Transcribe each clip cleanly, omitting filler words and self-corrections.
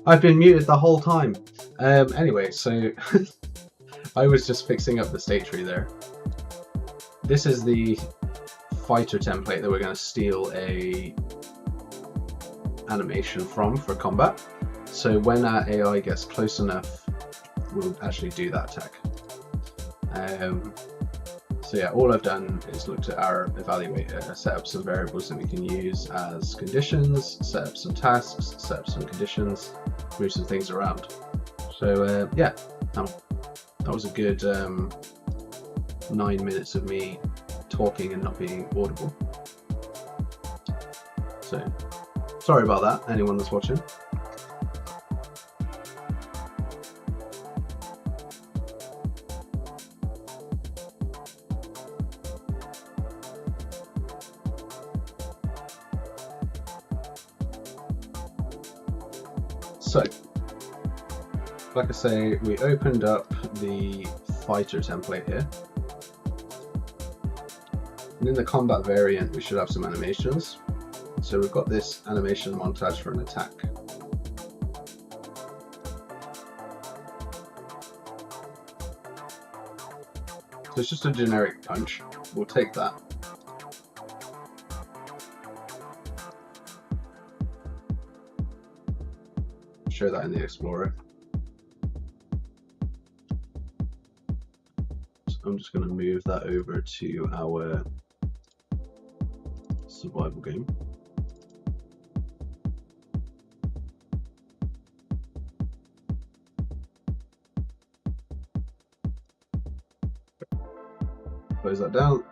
I've been muted the whole time. Anyway, so I was just fixing up the state tree there. This is the fighter template that we're going to steal a animation from for combat. So when our AI gets close enough, we'll actually do that attack. So yeah, all I've done is looked at our evaluator, set up some variables that we can use as conditions, set up some tasks, set up some conditions, move some things around. So yeah, that was a good 9 minutes of me talking and not being audible. So sorry about that, anyone that's watching. So, like I say, we opened up the fighter template here. And in the combat variant, we should have some animations. So we've got this animation montage for an attack. So it's just a generic punch. We'll take that. Show that in the Explorer. So I'm just going to move that over to our survival game. Close that down.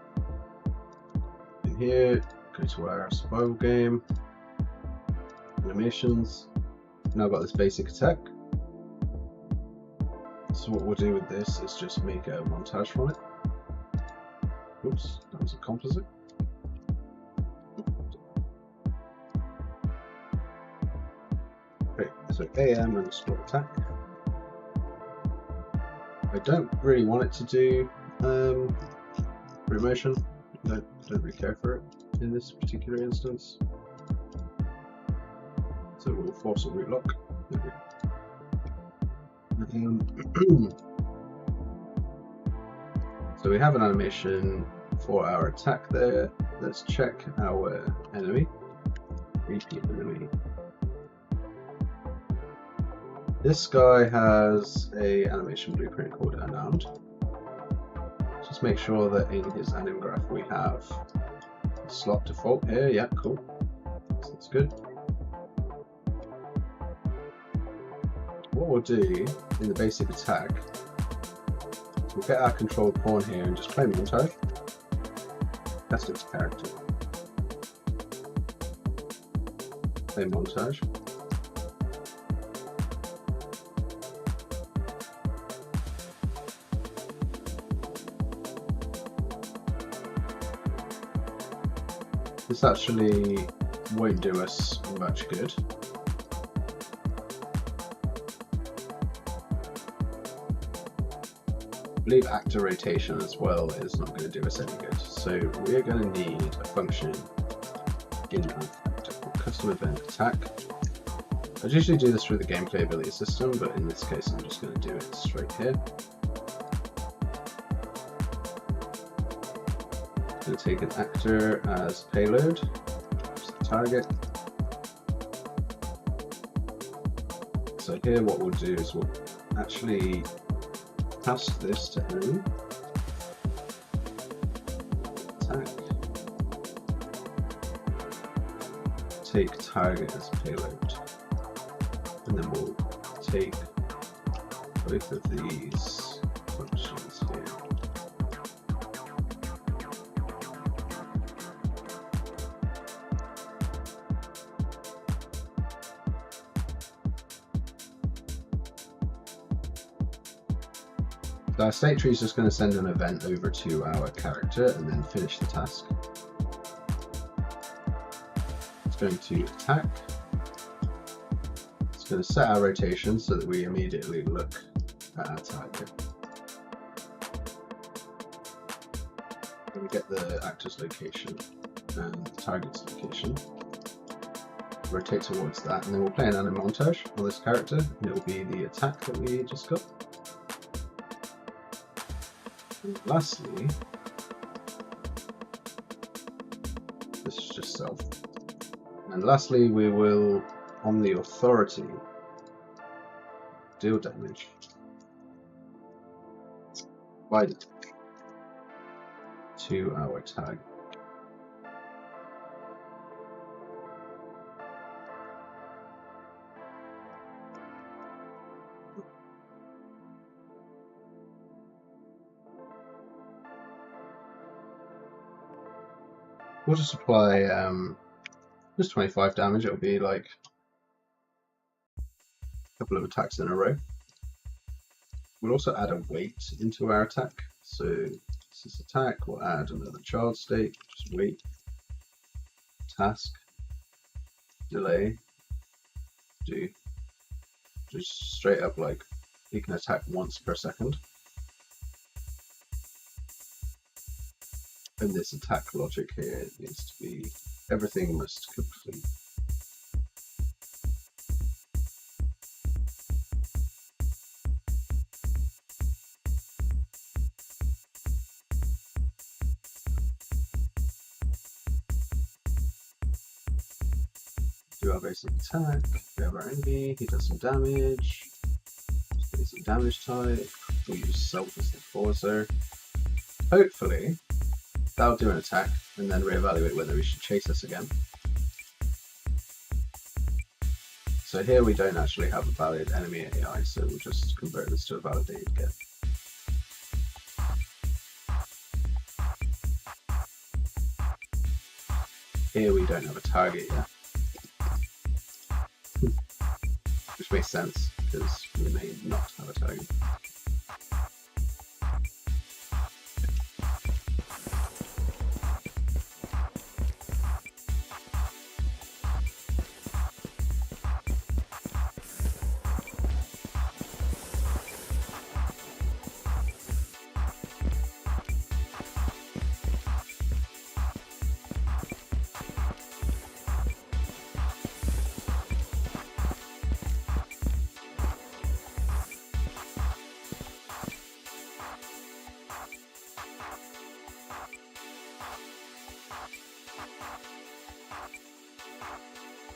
In here, go to our survival game, animations. Now I've got this basic attack. So what we'll do with this is just make a montage from it. Oops, that was a composite. Okay, so AM_attack. I don't really want it to do free motion. I don't really care for it in this particular instance. So we'll force a root lock. So we have an animation for our attack there. Let's check our enemy. Repeat enemy. This guy has a animation blueprint called Unarmed. Just make sure that in his anim graph we have a slot default here. Yeah, cool. So that's good. What we'll do in the basic attack, we'll get our controlled pawn here and just play montage. That's its character. Play montage. This actually won't do us much good. I believe actor rotation as well is not going to do us any good. So we're going to need a function in custom event attack. I usually do this through the gameplay ability system, but in this case I'm just going to do it straight here. I'm going to take an actor as payload, target. So here what we'll do is we'll actually pass this to enemy, attack, take target as payload, and then we'll take both of these functions here. So our state tree is just going to send an event over to our character and then finish the task. It's going to attack. It's going to set our rotation so that we immediately look at our target. We get the actor's location and the target's location. rotate towards that, and then we'll play an anim montage on this character, and it will be the attack that we just got. And lastly, this is just self. And lastly, we will, on the authority, deal damage divided to our tag. We'll just apply just 25 damage. It'll be like a couple of attacks in a row. We'll also add a weight into our attack. So this is attack, we'll add another child state, just wait, task, delay, do. Just straight up like he can attack once per second. And this attack logic here needs to be, everything must complete. Do our basic attack, we have our enemy, he does some damage, get some damage type, we'll use self as the forcer. Hopefully, that'll do an attack, and then reevaluate whether we should chase us again. So here we don't actually have a valid enemy AI, so we'll just convert this to a validated get. Here we don't have a target yet. Which makes sense, because we may not have a target.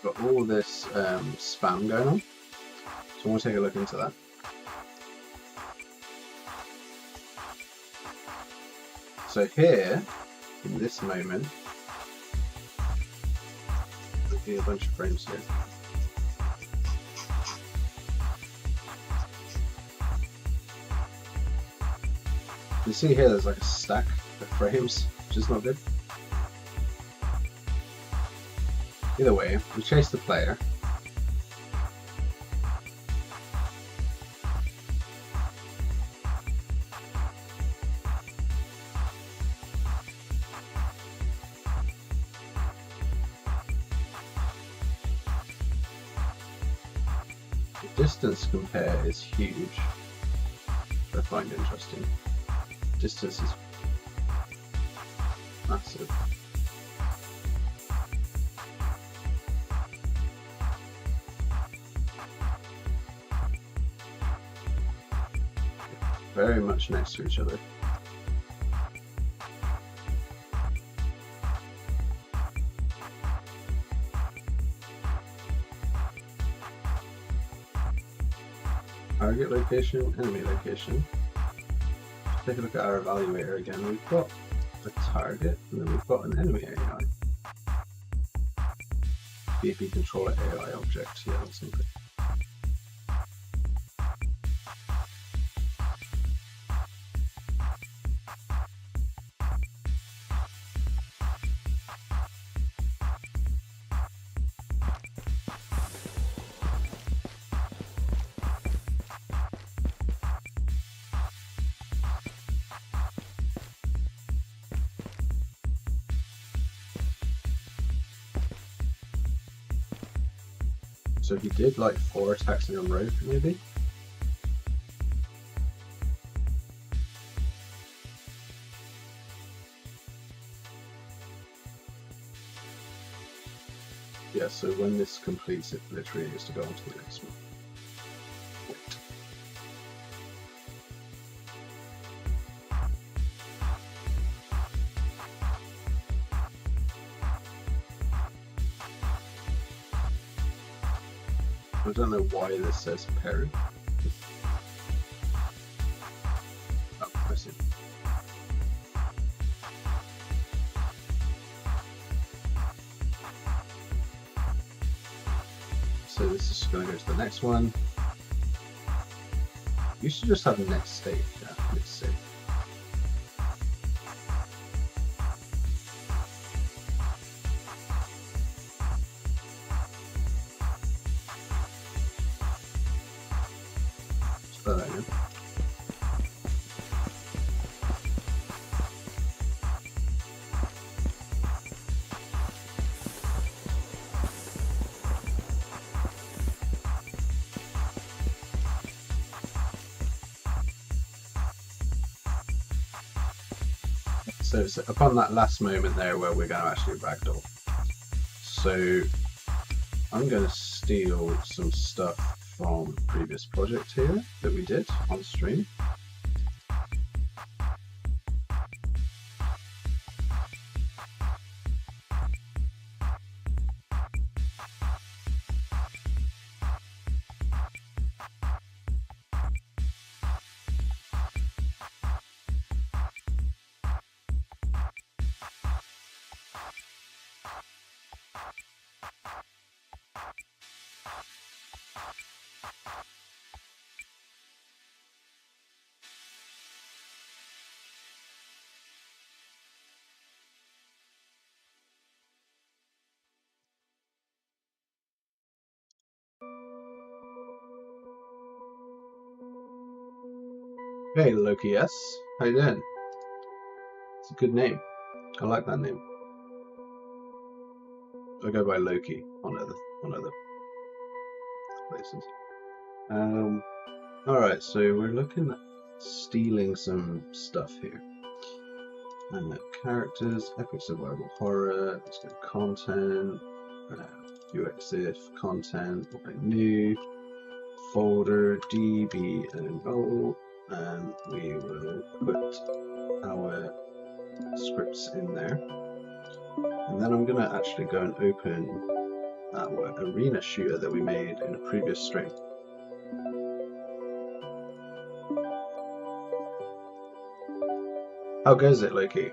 Got all this spam going on, so I want to take a look into that. So here, in this moment, there'll be a bunch of frames here. You see here there's like a stack of frames, which is not good. Either way, we chase the player. The distance compare is huge, which I find interesting. Distance is massive. Very much next to each other. Target location, enemy location. Let's take a look at our evaluator again. We've got a target and then we've got an enemy AI. BP controller AI object. Yeah, that's not good. So he did like 4 attacks in a row, maybe? Yeah, yeah, so when this completes, it literally needs to go on to the next one. I don't know why this says parent. Oh, I see. So this is going to go to the next one. You should just have the next stage. Yeah, next stage. So upon that last moment there where we're going to actually ragdoll. So I'm going to steal some stuff from the previous project here that we did on stream. Hey Loki, yes? How you doing? It's a good name. I like that name. I go by Loki on other places. Alright, so we're looking at stealing some stuff here. And characters, epic survival horror, let's go content, UXIF, content, new, folder, DB and O, and we will put our scripts in there. And then I'm going to actually go and open our arena shooter that we made in a previous stream. How goes it, Loki?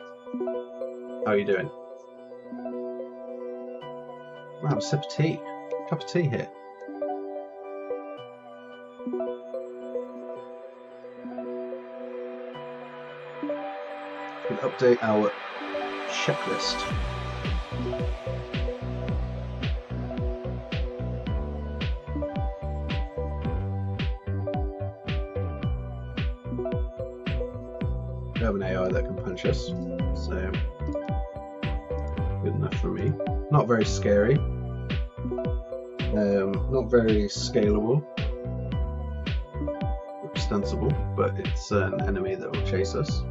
How are you doing? Wow, a sip of tea. Cup of tea here. We'll update our checklist. We have an AI that can punch us, so good enough for me. Not very scary, not very scalable, extensible, but it's an enemy that will chase us.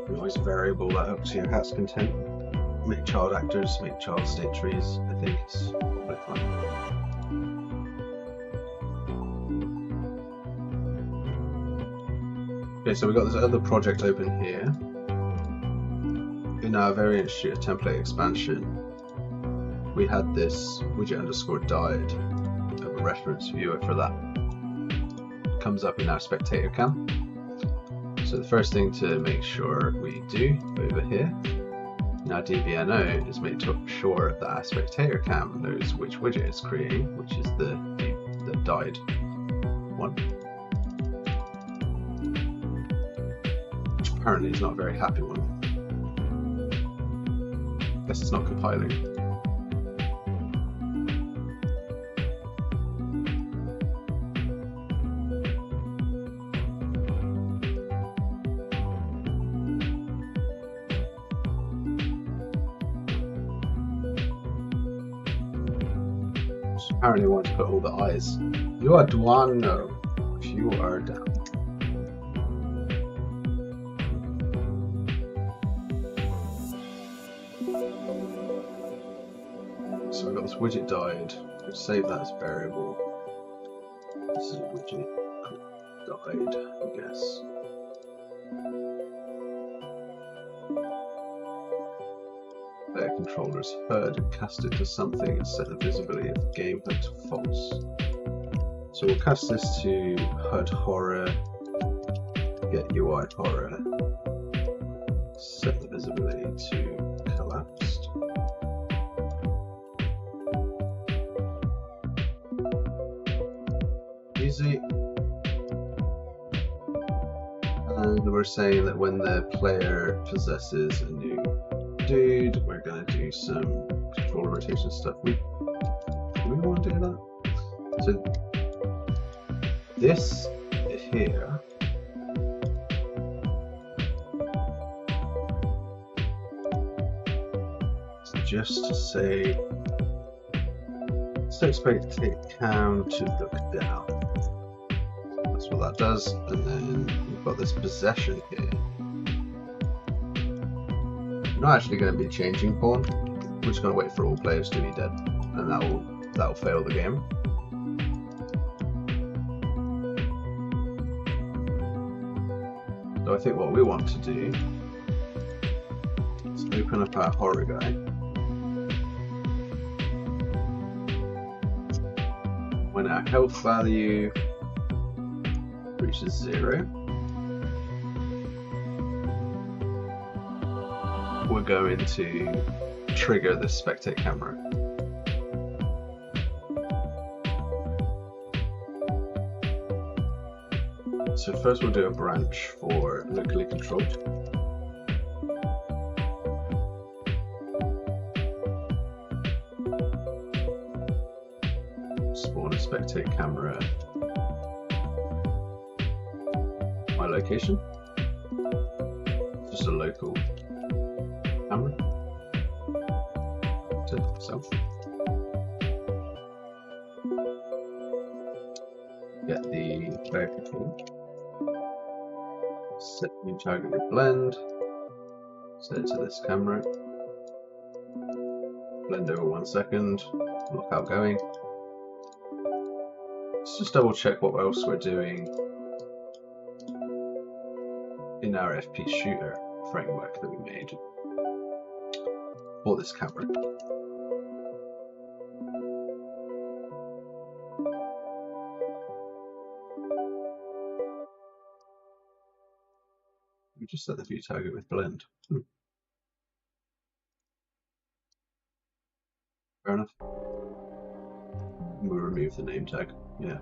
You always variable that up to your heart's content. Make child actors, make child state trees. I think it's probably fine. Okay, so we've got this other project open here. In our variant shooter template expansion, we had this widget_died of a reference viewer for that. It comes up in our spectator cam. So the first thing to make sure we do over here in our DBNO is make sure that our spectator cam knows which widget it's creating, which is the died one. Apparently it's not a very happy one. Guess it's not compiling. So apparently want to put all the eyes. You are down. No. You are down. So So widget died. We'll save that as variable. This is a widget died, I guess. Player controllers heard and cast it to something and set the visibility of the game HUD to false. So we'll cast this to HUD horror, get UI horror, set the visibility to collapsed. Easy. And we're saying that when the player possesses a new dude, we're going to do some controller rotation stuff. Do we want to do that? So this here is just to say, let's expect it cam to look down. That's what that does, and then we've got this possession here. We're not actually going to be changing pawn. We're just going to wait for all players to be dead, and that'll fail the game. So I think what we want to do is open up our horror guy. When our health value reaches 0, we're going to trigger the spectate camera. So first we'll do a branch for locally controlled. Spawn a spectate camera. My location. Just a local camera. To self. Get the player control. Set new target with blend, set it to this camera, blend over 1 second, lock outgoing. Let's just double check what else we're doing in our FP Shooter framework that we made for this camera. We just set the view target with blend. Fair enough. We'll remove the name tag. Yeah.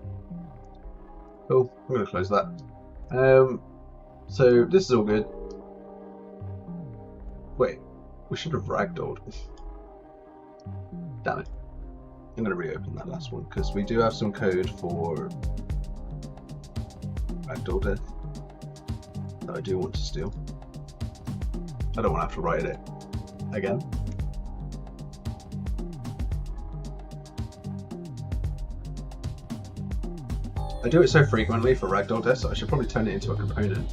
Cool. I'm going to close that. So this is all good. Wait, we should have ragdolled. Damn it. I'm going to reopen that last one because we do have some code for ragdoll death that I do want to steal. I don't want to have to write it again. I do it so frequently for ragdoll death, so I should probably turn it into a component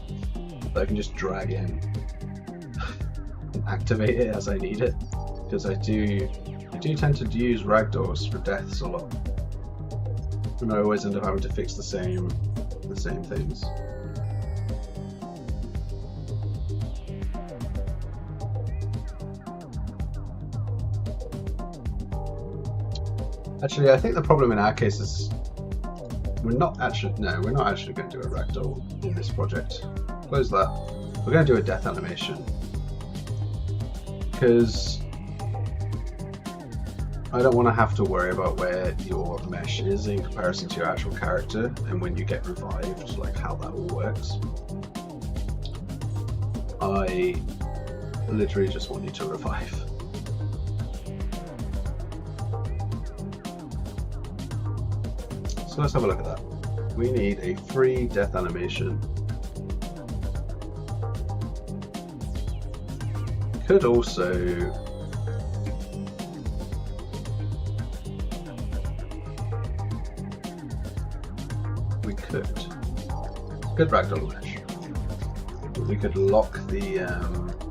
that I can just drag in and activate it as I need it, because I do tend to use ragdolls for deaths a lot, and I always end up having to fix the same things. Actually, I think the problem in our case is we're not actually going to do a ragdoll in this project. Close that. We're going to do a death animation because I don't want to have to worry about where your mesh is in comparison to your actual character, and when you get revived, like how that all works. I literally just want you to revive. So let's have a look at that. We need a free death animation. Could also good ragdoll mesh. We could lock the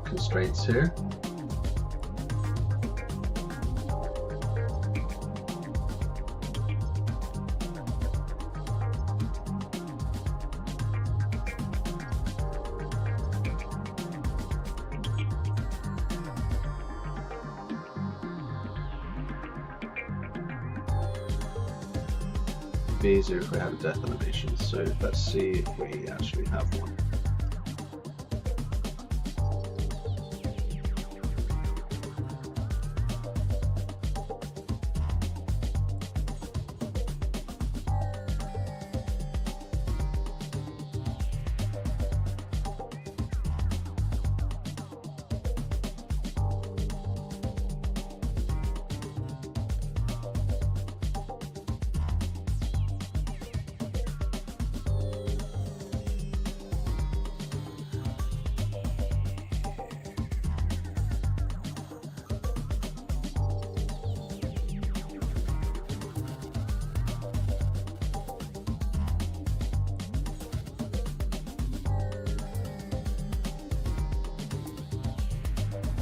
constraints here. be easier if we had a death animation. So let's see if we actually have one.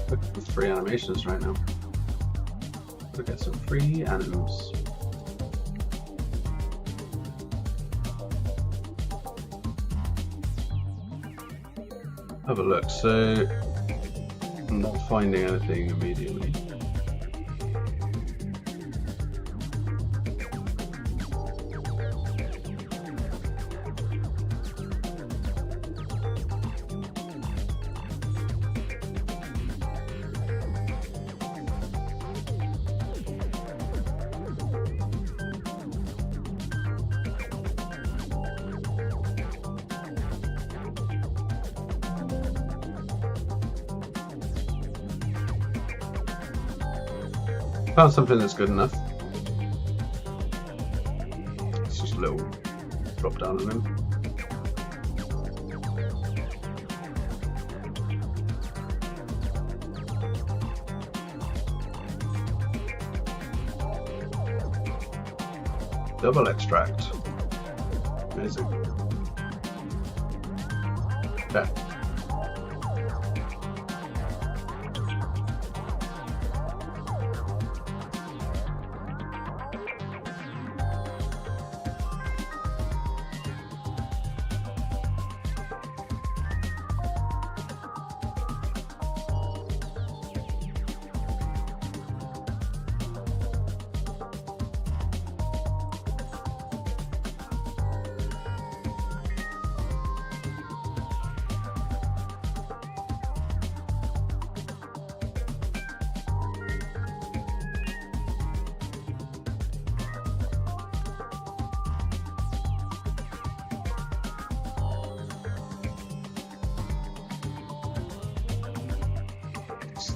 Looking for free animations right now. Gotta get some free animals. Have a look. So I'm not finding anything immediately. Found something that's good enough. It's just a little drop down on him. Double extract. Amazing. Okay.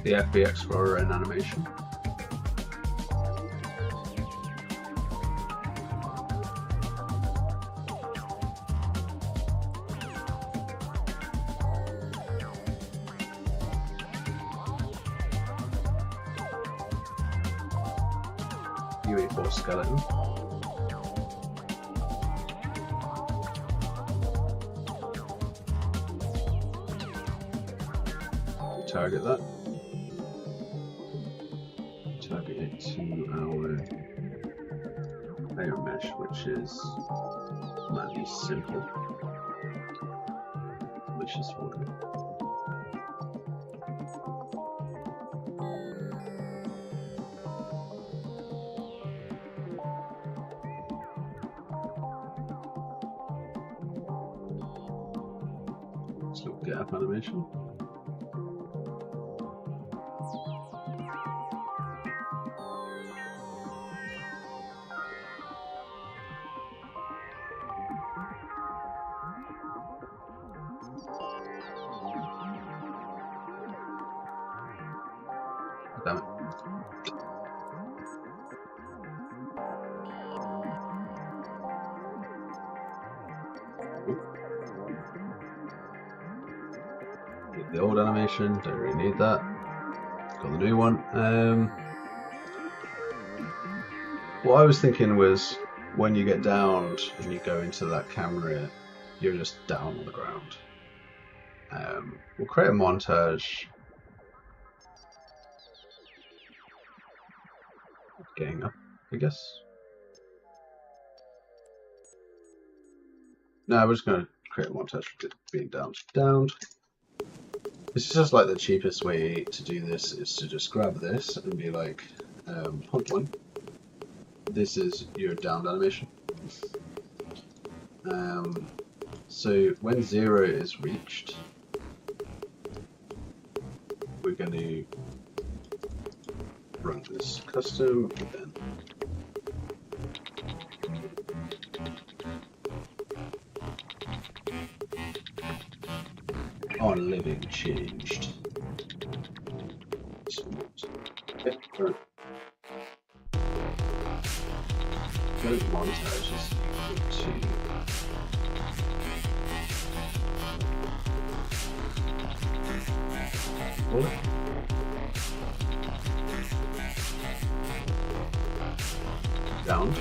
The FB Explorer in animation. UE4 skeleton. Target that. Target it to our layer mesh, which is mighty simple. Delicious water. Let's look gap animation. Damn it. Get the old animation, don't really need that. Got the new one. What I was thinking was when you get downed and you go into that camera, you're just down on the ground. We'll create a montage. Getting up, I guess. No, we're just going to create a montage of being downed. This is just like the cheapest way to do this is to just grab this and be like, hold on, this is your downed animation. So when 0 is reached, we're going to run this custom event. On living changed. Okay, current. Current montage is equal to bullet. Down.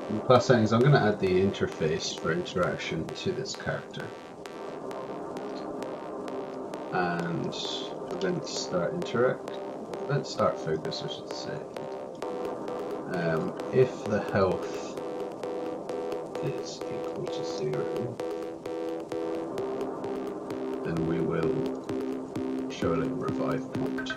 In class settings, I'm going to add the interface for interaction to this character. And event start interact, event start focus, I should say. If the health is equal to 0, then we will show a little revive prompt.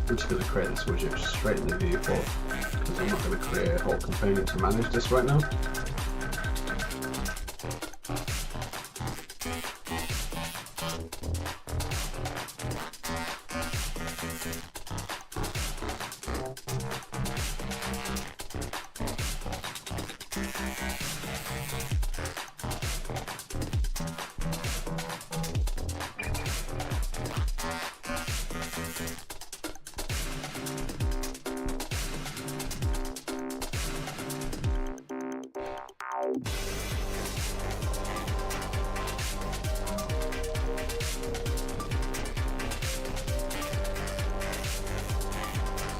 I'm just going to create this widget straight in the viewport because I'm not going to create a whole component to manage this right now.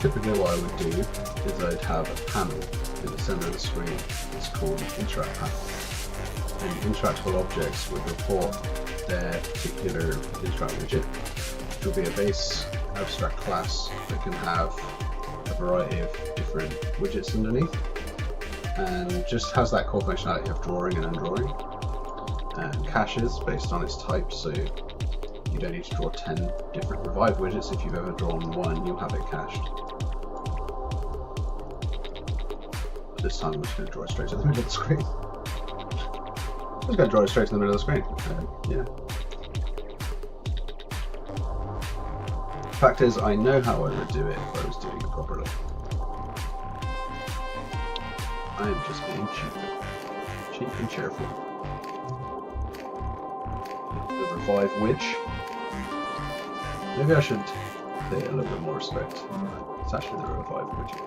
Typically what I would do is I'd have a panel in the center of the screen. It's called interact panel. And interactable objects would report their particular interact widget, which will be a base abstract class that can have a variety of different widgets underneath, and just has that core functionality of drawing and undrawing, and caches based on its type, so you don't need to draw 10 different revive widgets. If you've ever drawn one, you'll have it cached. This time I'm just going to draw it straight to the middle of the screen. I'm just going to draw it straight to the middle of the screen. Yeah. Fact is, I know how I would do it if I was doing it properly. I am just being cheap and cheerful. The revive widget. Maybe I should pay it a little bit more respect. It's actually the revive widget.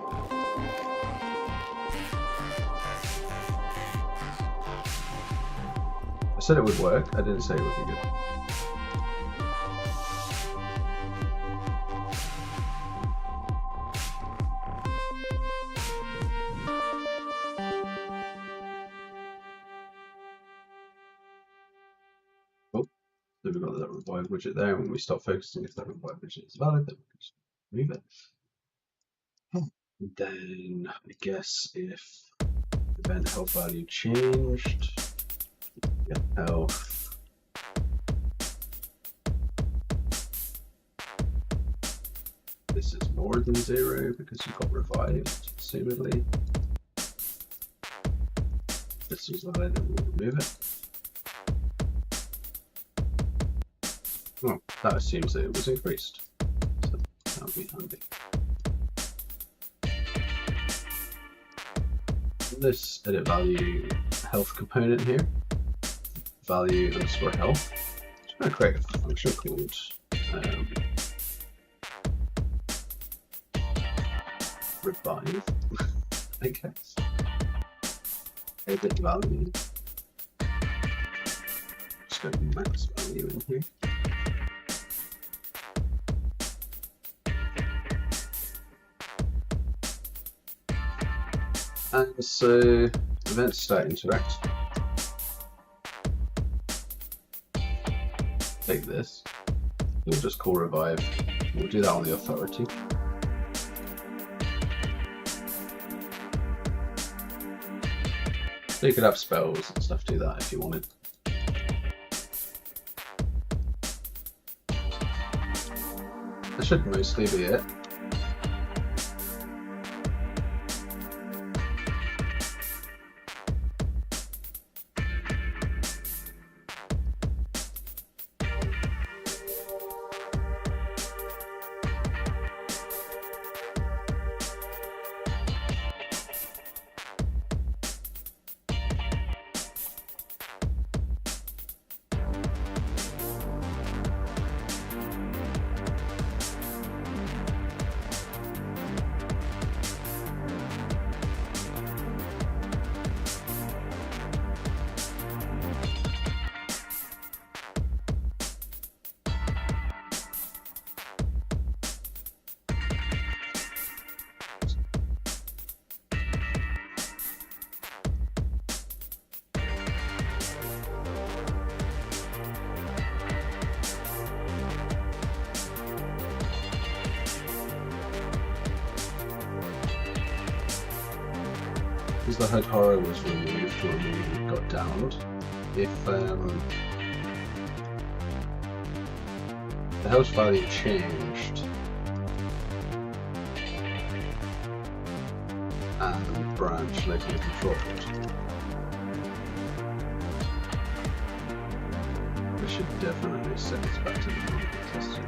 I said it would work, I didn't say it would be good. So we've got that revive widget there. When we stop focusing, if that revive widget is valid, then we can just remove it. Then I guess if event health value changed, get health. This is more than 0 because you got revived, assumedly. This is valid, and we'll remove it. Oh, that assumes that it was increased, so that'll be handy. This edit value health component here, value underscore health. I'm going to create a function called revive, I guess. Edit value. Just go max value in here. And so event state interact. Take this. We'll just call revive. We'll do that on the authority. So you could have spells and stuff do that if you wanted. That should mostly be it. Because the HUD horror was removed when we got downed, if the health value changed and branch locally controlled, we should definitely set this back to the normal test series.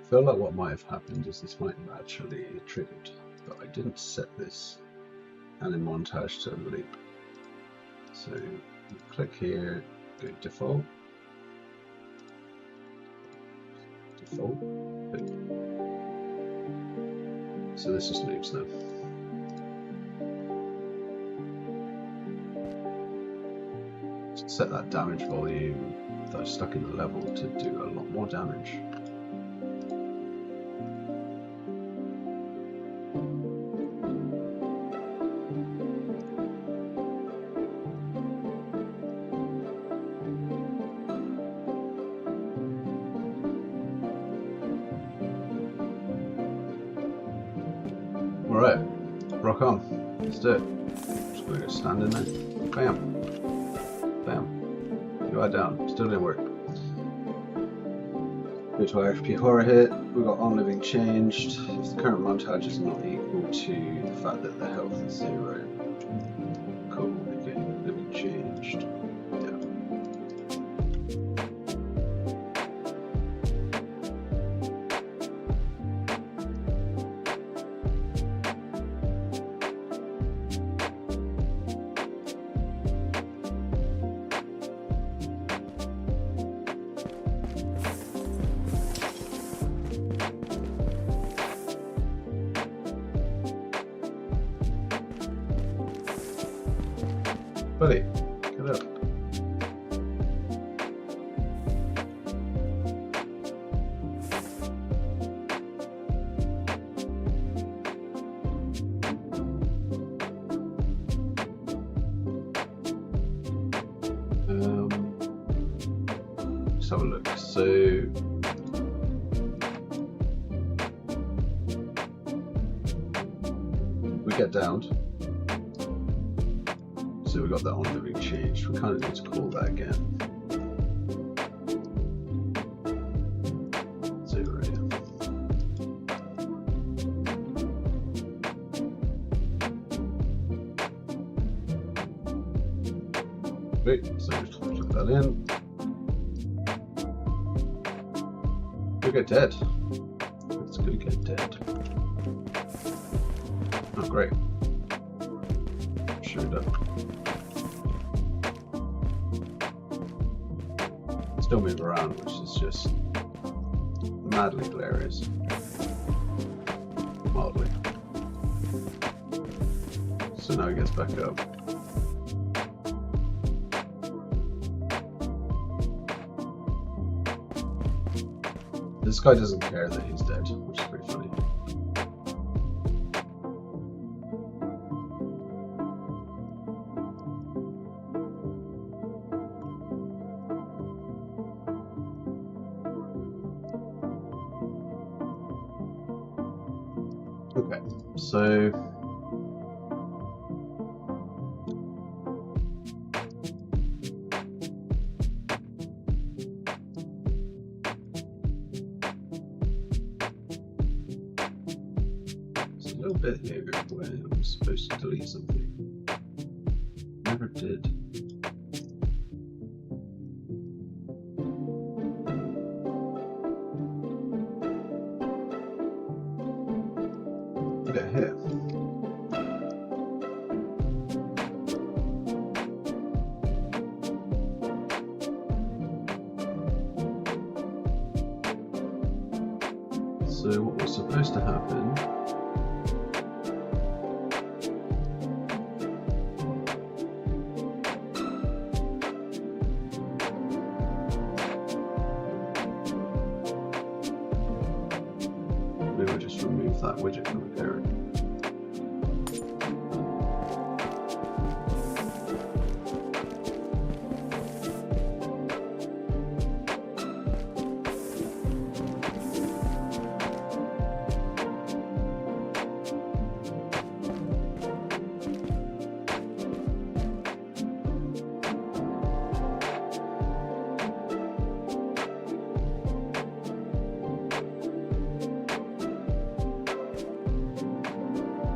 I feel like what might have happened is this might have actually triggered, but I didn't set this anim montage to loop. So click here, go default. Default. So this just loops now. Set that damage volume that I stuck in the level to do a lot more damage. Alright, rock on. Let's do it. Just gonna go stand in there. Bam. Bam. You are down. Still didn't work. Go to RFP horror hit. We've got on living changed. If the current montage is not equal to the fact that the health is 0. Cool. Again, living changed. Buddy, get up. Let's have a look. So we get downed. So we got that on living changed. We kind of need to call that again. 0. Great, so just plug that in. Go get dead. Let's go get dead. Oh, great. Showed up. Still move around, which is just madly hilarious. Mildly. So now he gets back up. This guy doesn't care that he's dead, which is pretty funny. Okay, so it's a little bit here where I'm supposed to delete something. Never did. Here. So what was supposed to happen maybe we'll just remove that widget from the parent.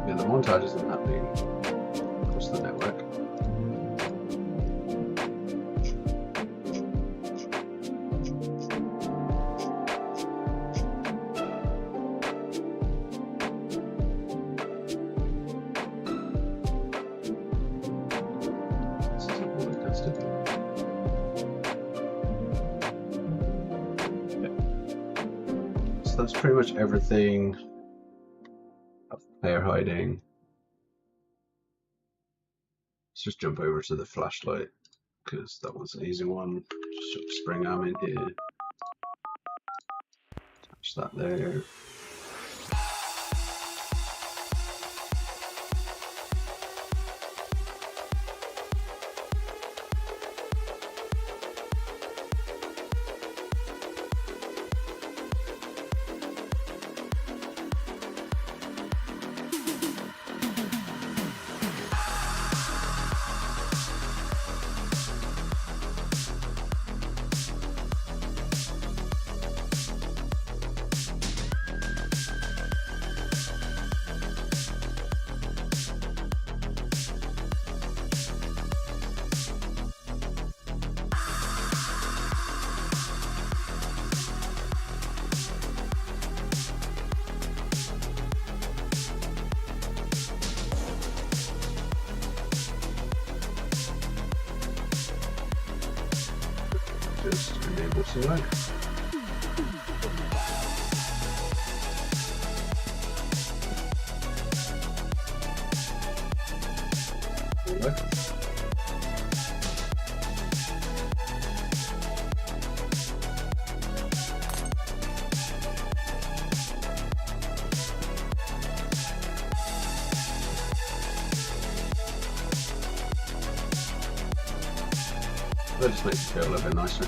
The montage isn't happening across the network. that's pretty much everything of player hiding. Let's just jump over to the flashlight, because that was an easy one. Just spring arm in here. Attach that there. Just enable select. Select. That just makes it feel a little bit nicer.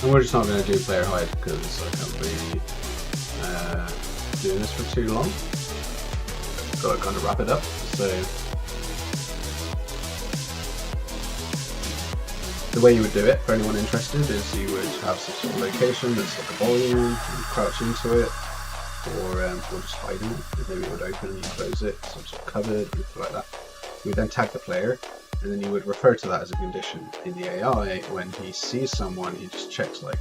And we're just not going to do player hide because I can't be doing this for too long. Got to kind of wrap it up. So the way you would do it, for anyone interested, is you would have some sort of location that's like a volume, you crouch into it, or just hiding it. Maybe it would open and you close it, some sort of cupboard, anything like that. You would then tag the player, and then you would refer to that as a condition in the AI. When he sees someone, he just checks like,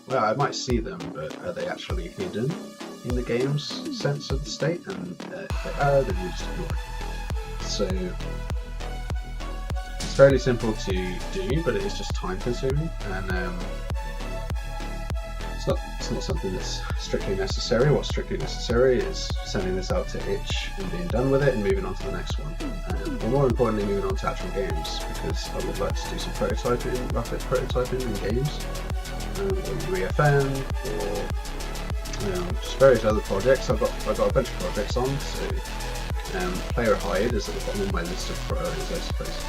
well, I might see them, but are they actually hidden in the game's sense of the state? And if they are, then you just ignore it. So it's fairly simple to do, but it is just time consuming, and it's not something that's strictly necessary. What's strictly necessary is sending this out to Itch and being done with it and moving on to the next one. But more importantly, moving on to actual games, because I would like to do some prototyping, rapid prototyping in games, or UEFN, or just various other projects. I've got a bunch of projects on, so player hide is at the bottom of my list of priorities, I suppose.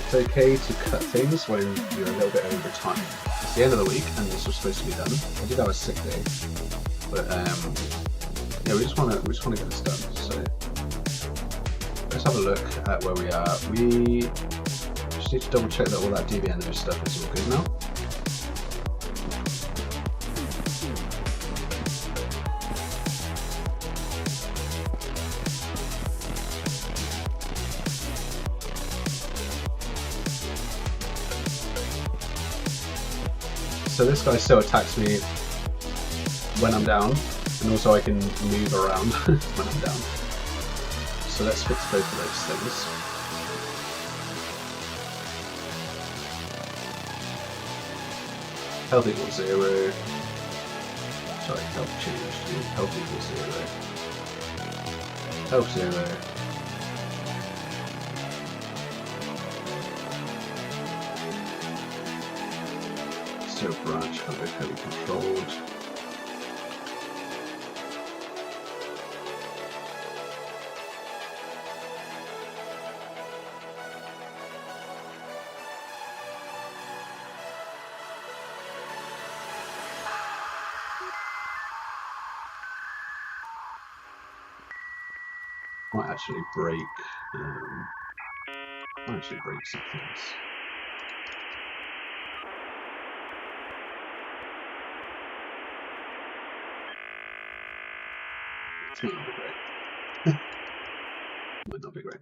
It's okay to cut things when you're a little bit over time. It's the end of the week and this was supposed to be done. I did have a sick day, but yeah, we just want to get this done. So let's have a look at where we are. We just need to double check that all that DBNO stuff is all good now. So this guy still attacks me when I'm down, and also I can move around when I'm down. So let's fix both of those things. Health equals 0. Sorry, health changed to health equals 0. Health 0. Branch heavily controlled. Might actually break some things. Might not be great. Might not be great.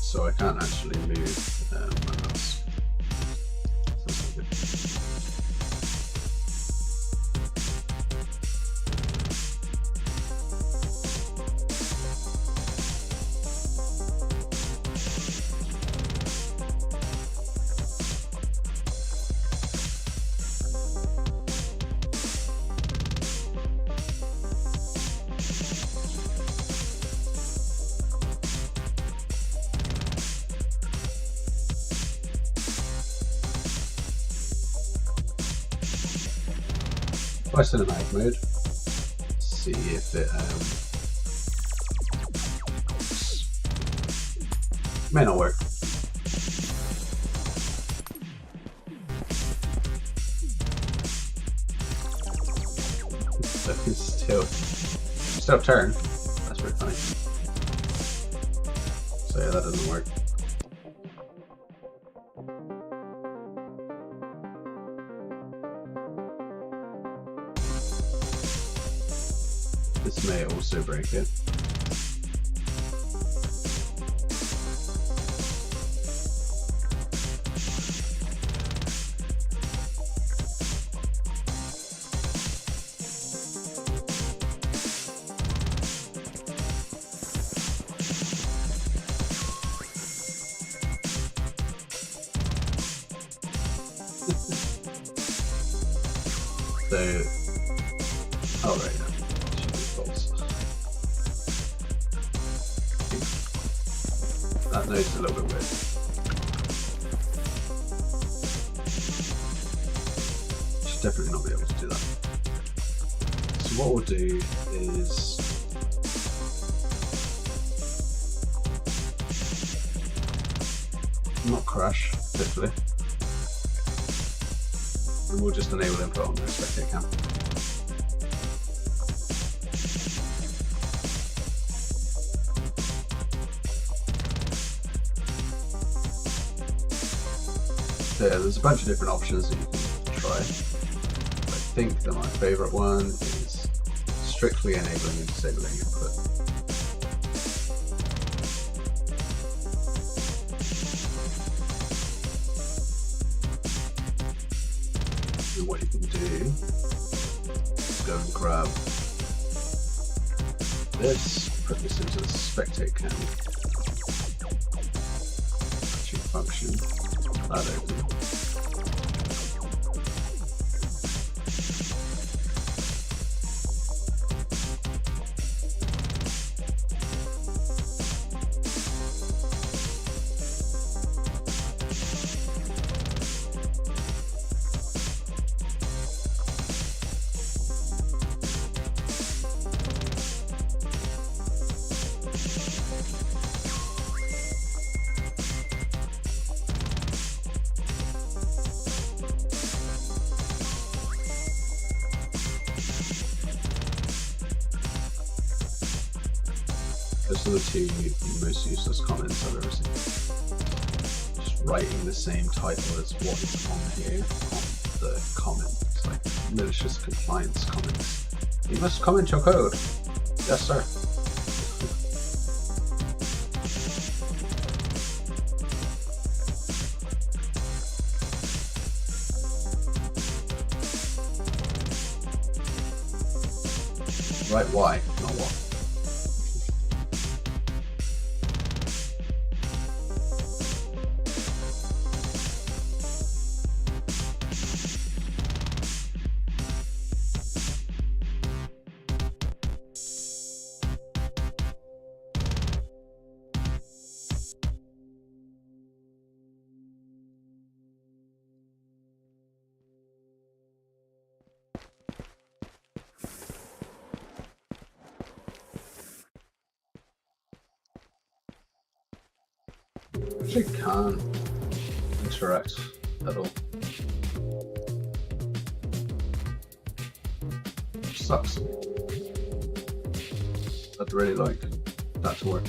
So I can't actually move my mouse. So that's good. Try cinematic mode. See if it may not work. But it's still turn. That's pretty funny. So yeah, that doesn't work. This may also break it. So, oh right, no. That node's a little bit weird. Should definitely not be able to do that. So what we'll do is not crash, hopefully. And we'll just enable input on the spectate cam. So yeah, there's a bunch of different options that you can try. I think that my favourite one is strictly enabling and disabling input. And what you can do is go and grab this, put this into the spectate cam. Actually function. That open. Those are the two most useless comments I've ever seen. Just writing the same title as what is on here on the comment. It's like malicious compliance comments. You must comment your code. Yes, sir. Right, why, not what. Actually can't interact at all. Which sucks. I'd really like that to work.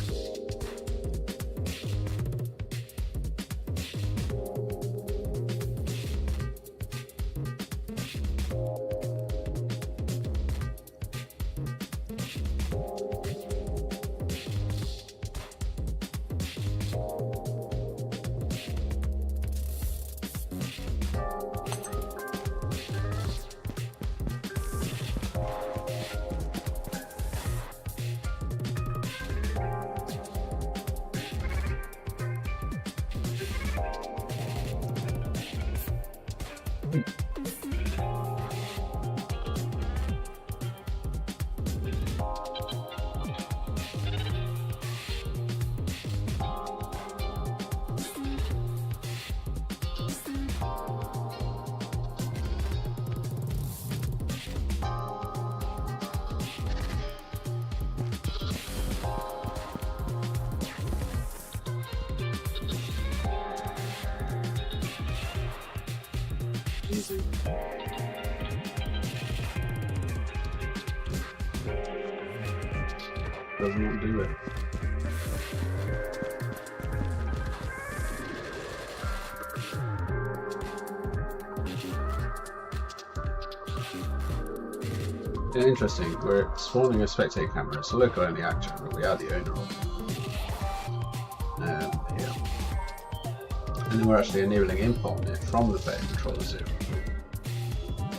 Easy. Doesn't want to do it. Yeah, interesting. We're spawning a spectator camera. It's a local only action, but we are the owner of it. Here. And then we're actually enabling import it from the player controller zoo,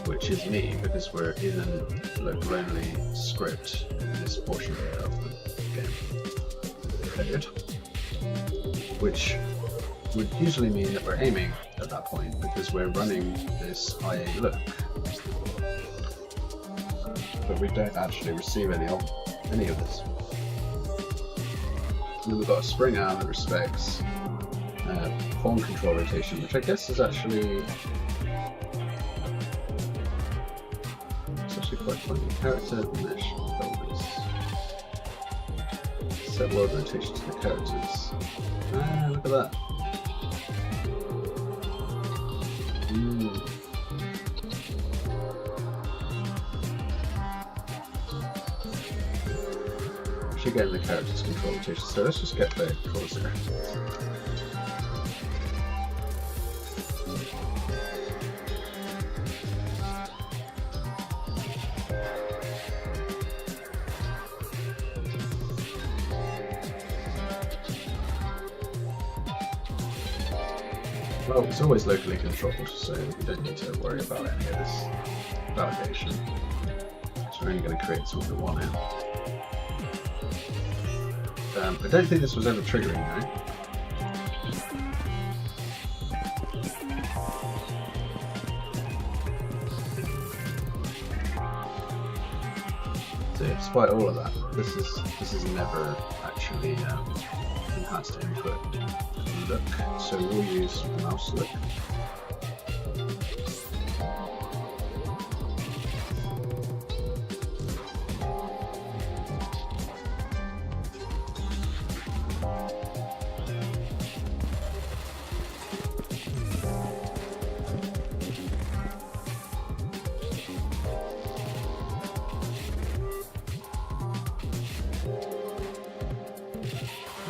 which is me because we're in a local only script in this portion of the game code, which would usually mean that we're aiming at that point because we're running this IA look, but we don't actually receive any of this. And then we've got a spring arm that respects pawn control rotation, which I guess is actually quite funny. Character mesh builders. Set load rotation to the characters. Ah, look at that. Should get in the characters control rotation, so let's just get the controls here. Well, it's always locally controlled, so we don't need to worry about any of this validation. So we're only going to create something we want now. I don't think this was ever triggering though. So despite all of that, this is never actually enhanced input look. So we'll use mouse look.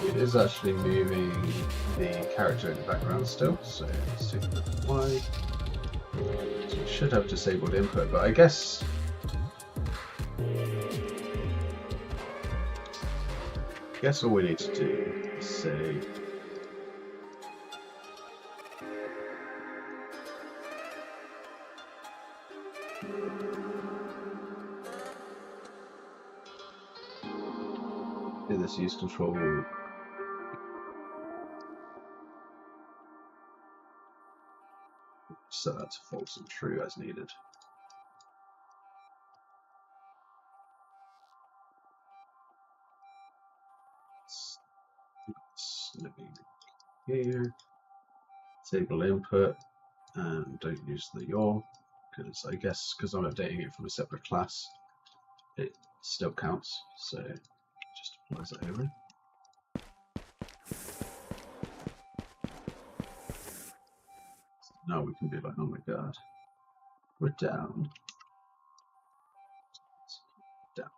It is actually moving the character in the background still, so let's do Y. So we should have disabled input, but I guess all we need to do is say do this use control. Set that to false and true as needed. Snipping here, disable input, and don't use the yaw because I guess because I'm updating it from a separate class, it still counts. So just applies it over. Now we can be like, oh my god, we're down. Down.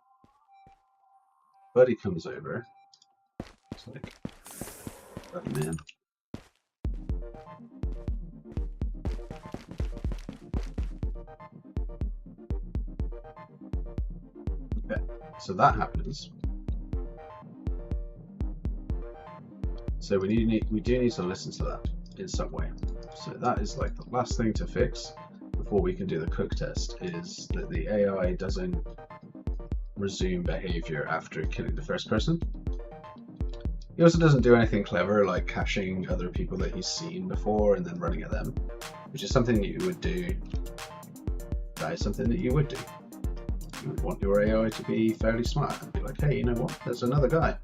Buddy comes over. It's like, oh man. Okay, so that happens. So we do need to listen to that in some way. So that is like the last thing to fix before we can do the cook test, is that the AI doesn't resume behavior after killing the first person. He also doesn't do anything clever like caching other people that he's seen before and then running at them, which is something that you would do. That is something that you would do. You would want your AI to be fairly smart and be like, hey, you know what, there's another guy.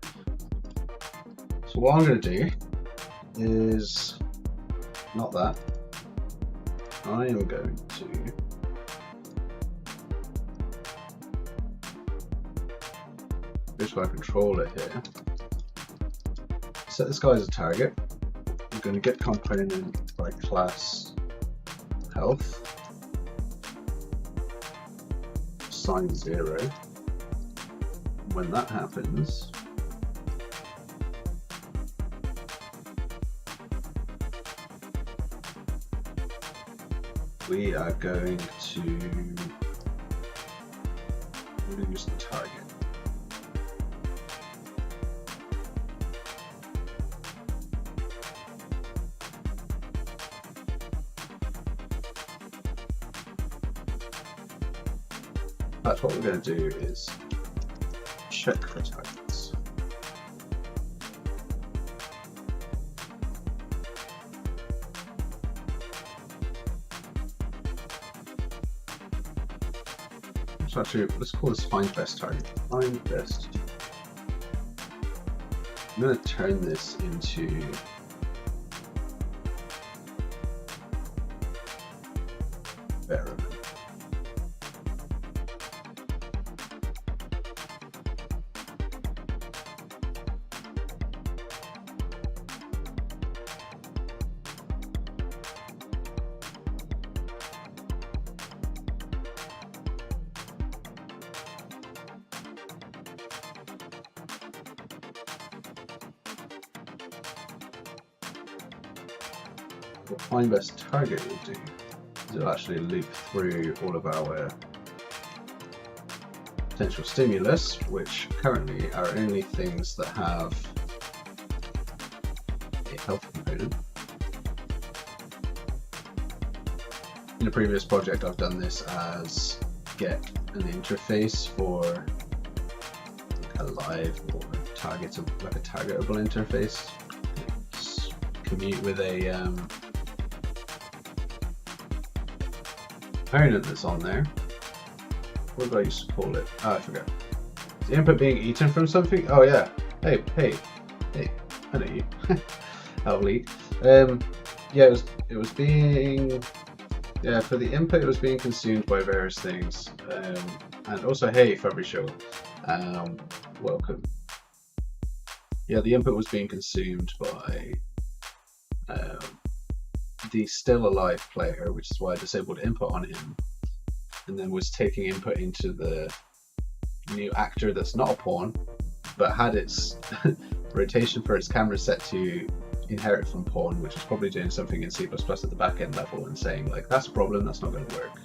So what I'm going to do is not that. I am going to visual control it here. Set this guy as a target. I'm going to get component by class health. Assign 0. When that happens, we are going to lose the target. That's what we're going to do, is check for targets. So actually, let's call this find best target. Find best. I'm going to turn this into variable. What find best target will do is it'll actually loop through all of our potential stimulus, which currently are only things that have a health component. In a previous project, I've done this as get an interface for like a live or like a targetable interface. Commute with a component that's on there. What did I used to call it? Oh, I forgot. Is the input being eaten from something? Oh yeah. Hey, I know you. Out lead. Yeah, it was being, yeah, for the input it was being consumed by various things. And also, hey Fabricio, welcome. Yeah, the input was being consumed by the still alive player, which is why I disabled input on him, and then was taking input into the new actor that's not a pawn, but had its rotation for its camera set to inherit from pawn, which is probably doing something in C++ at the back end level and saying like, that's a problem, that's not going to work.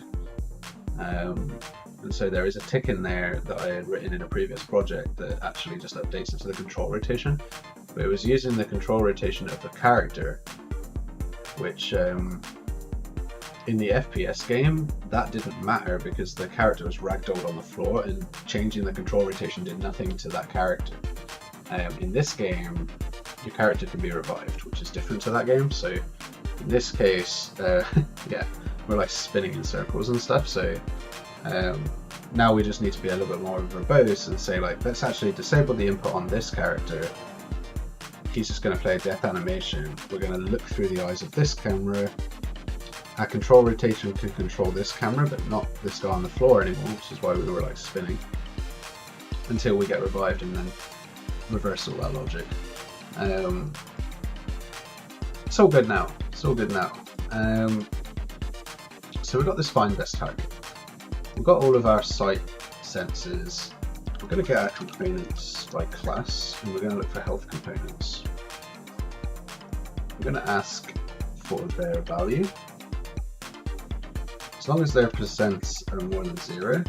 And so there is a tick in there that I had written in a previous project that actually just updates into the control rotation, but it was using the control rotation of the character, which in the FPS game that didn't matter because the character was ragdolled on the floor and changing the control rotation did nothing to that character. In this game your character can be revived, which is different to that game. So in this case, yeah, we're like spinning in circles and stuff. So now we just need to be a little bit more verbose and say like, let's actually disable the input on this character. He's just going to play a death animation. We're going to look through the eyes of this camera. Our control rotation can control this camera, but not this guy on the floor anymore, which is why we were like spinning until we get revived and then reverse all that logic. It's all good now. It's all good now. So we've got this find best target. We've got all of our site sensors. We're going to get our components by class, and we're going to look for health components. We're going to ask for their value. As long as their percents are more than 0,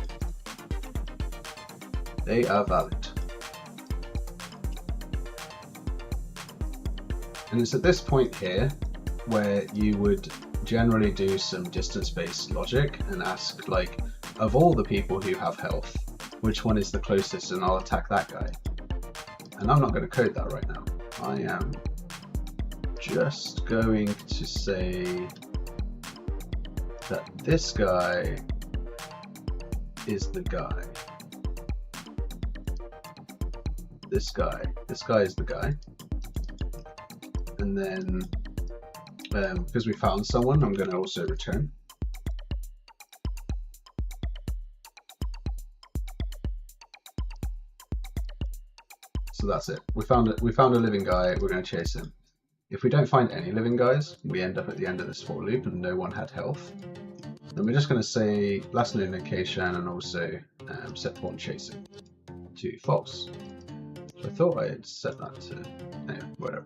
they are valid. And it's at this point here where you would generally do some distance-based logic and ask, like, of all the people who have health, which one is the closest, and I'll attack that guy. And I'm not going to code that right now. I am just going to say that this guy is the guy. This guy is the guy. And then, because we found someone, I'm going to also return. So that's it. We found a living guy. We're going to chase him. If we don't find any living guys, we end up at the end of this for loop and no one had health. Then we're just going to say last known location and also set point chasing to false. So I thought I had set that to, anyway, whatever.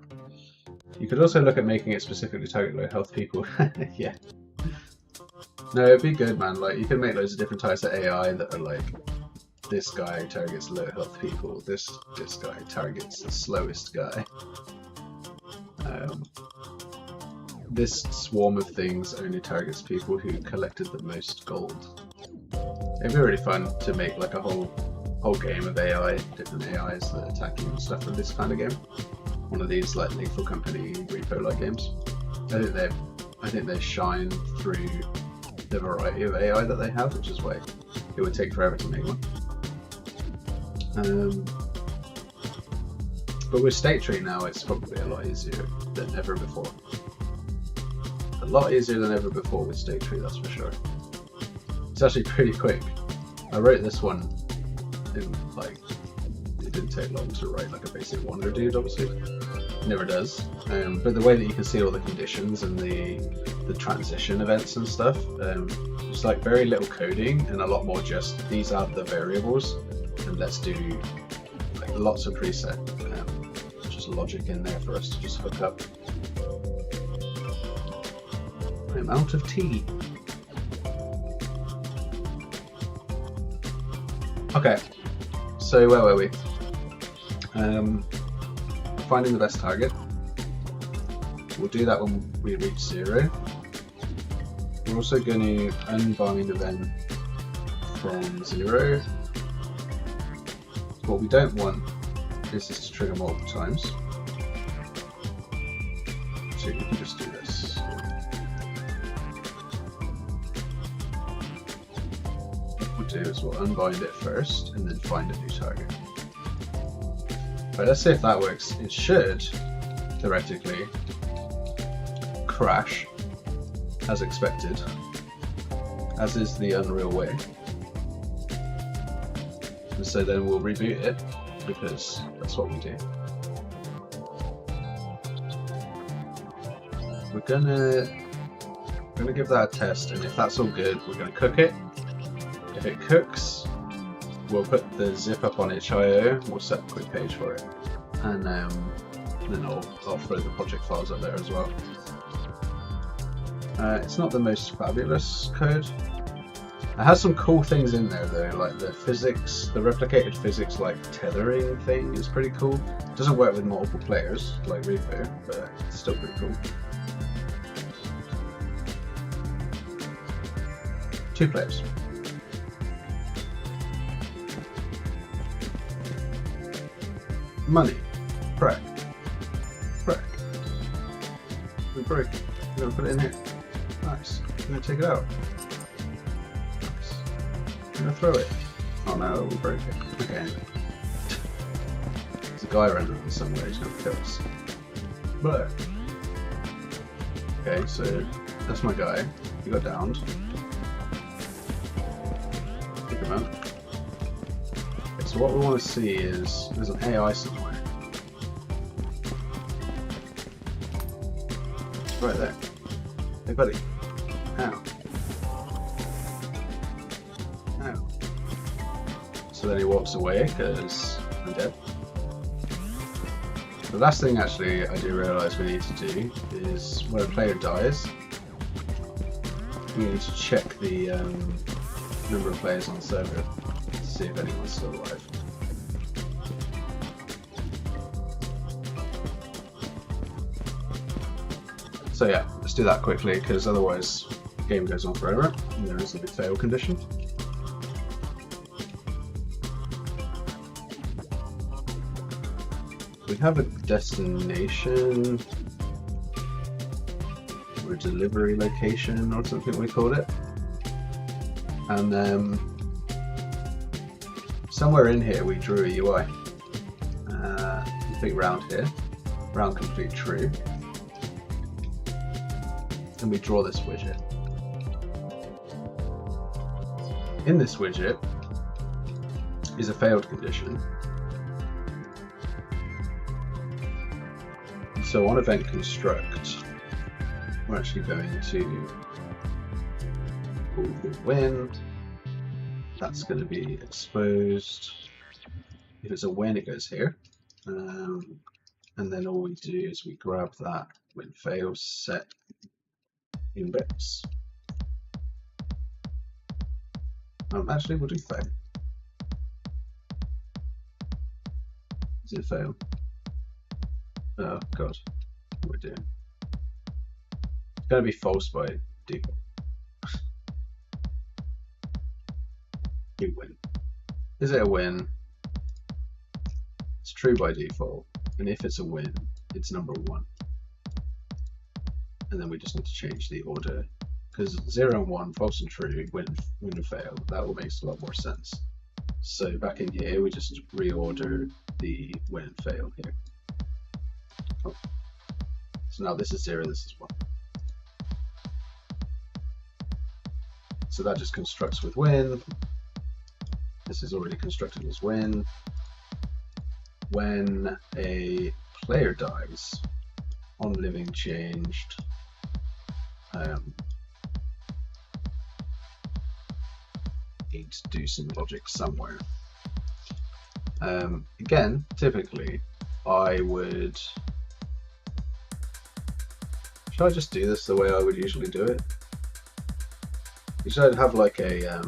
You could also look at making it specifically target low health people. Yeah. No, it'd be good, man. Like, you can make loads of different types of AI that are like, this guy targets low health people, this guy targets the slowest guy. This swarm of things only targets people who collected the most gold. It'd be really fun to make like a whole game of AI, different AIs that attack you and stuff for this kind of game. One of these like Lethal Company repo-like games. I think they shine through the variety of AI that they have, which is why it would take forever to make one. But with State Tree now, it's probably a lot easier than ever before. A lot easier than ever before with State Tree, that's for sure. It's actually pretty quick. I wrote this one in like, it didn't take long to write like a basic wonder dude, obviously. It never does. But the way that you can see all the conditions and the transition events and stuff, it's like very little coding and a lot more just these are the variables and let's do like lots of preset just logic in there for us to just hook up. I'm out of tea. Okay, so where were we? Finding the best target. We'll do that when we reach 0. We're also going to unbind event from 0. What we don't want is this to trigger multiple times. So you can just do this. What we'll do is we'll unbind it first and then find a new target. But let's see if that works. It should, theoretically, crash as expected, as is the Unreal way. And so then we'll reboot it because that's what we do. We're gonna give that a test, and if that's all good, we're gonna cook it. If it cooks, we'll put the zip up on itch.io, we'll set a quick page for it, and then I'll throw the project files up there as well. It's not the most fabulous code. It has some cool things in there though, like the physics, the replicated physics like tethering thing is pretty cool. It doesn't work with multiple players like Repo, but it's still pretty cool. 2 players. Money. Crack. We broke it. We're gonna put it in here. Nice. We're gonna take it out. Nice. We're gonna throw it. Oh no, we broke it. Okay, anyway. There's a guy around here somewhere, he's gonna kill us. But okay, so that's my guy. He got downed. Take him out. Okay, so what we want to see is there's an AI somewhere. Right there. Hey buddy. Ow. Ow. So then he walks away because I'm dead. The last thing actually I do realise we need to do is when a player dies, we need to check the number of players on the server to see if anyone's still alive. So yeah, let's do that quickly because otherwise the game goes on forever and there is a big fail condition. We have a destination or delivery location or something we called it, and then somewhere in here we drew a UI. Complete round here, round complete true, and we draw this widget. In this widget is a failed condition. So on event construct, we're actually going to pull the win. That's going to be exposed. If it's a win, it goes here. And then all we do is we grab that win fail set index. Actually, we'll do fail. Is it fail? Oh god, what we're doing. It's going to be false by default. You win. Is it a win? It's true by default, and if it's a win, it's number 1. And then we just need to change the order because 0 and 1, false and true, win and fail. That will make a lot more sense. So back in here, we just reorder the win and fail here. Oh. So now this is 0, this is 1. So that just constructs with win. This is already constructed as win. When a player dies, on living changed, need to do some logic somewhere. Again, typically I would. Should I just do this the way I would usually do it? Usually I'd have like a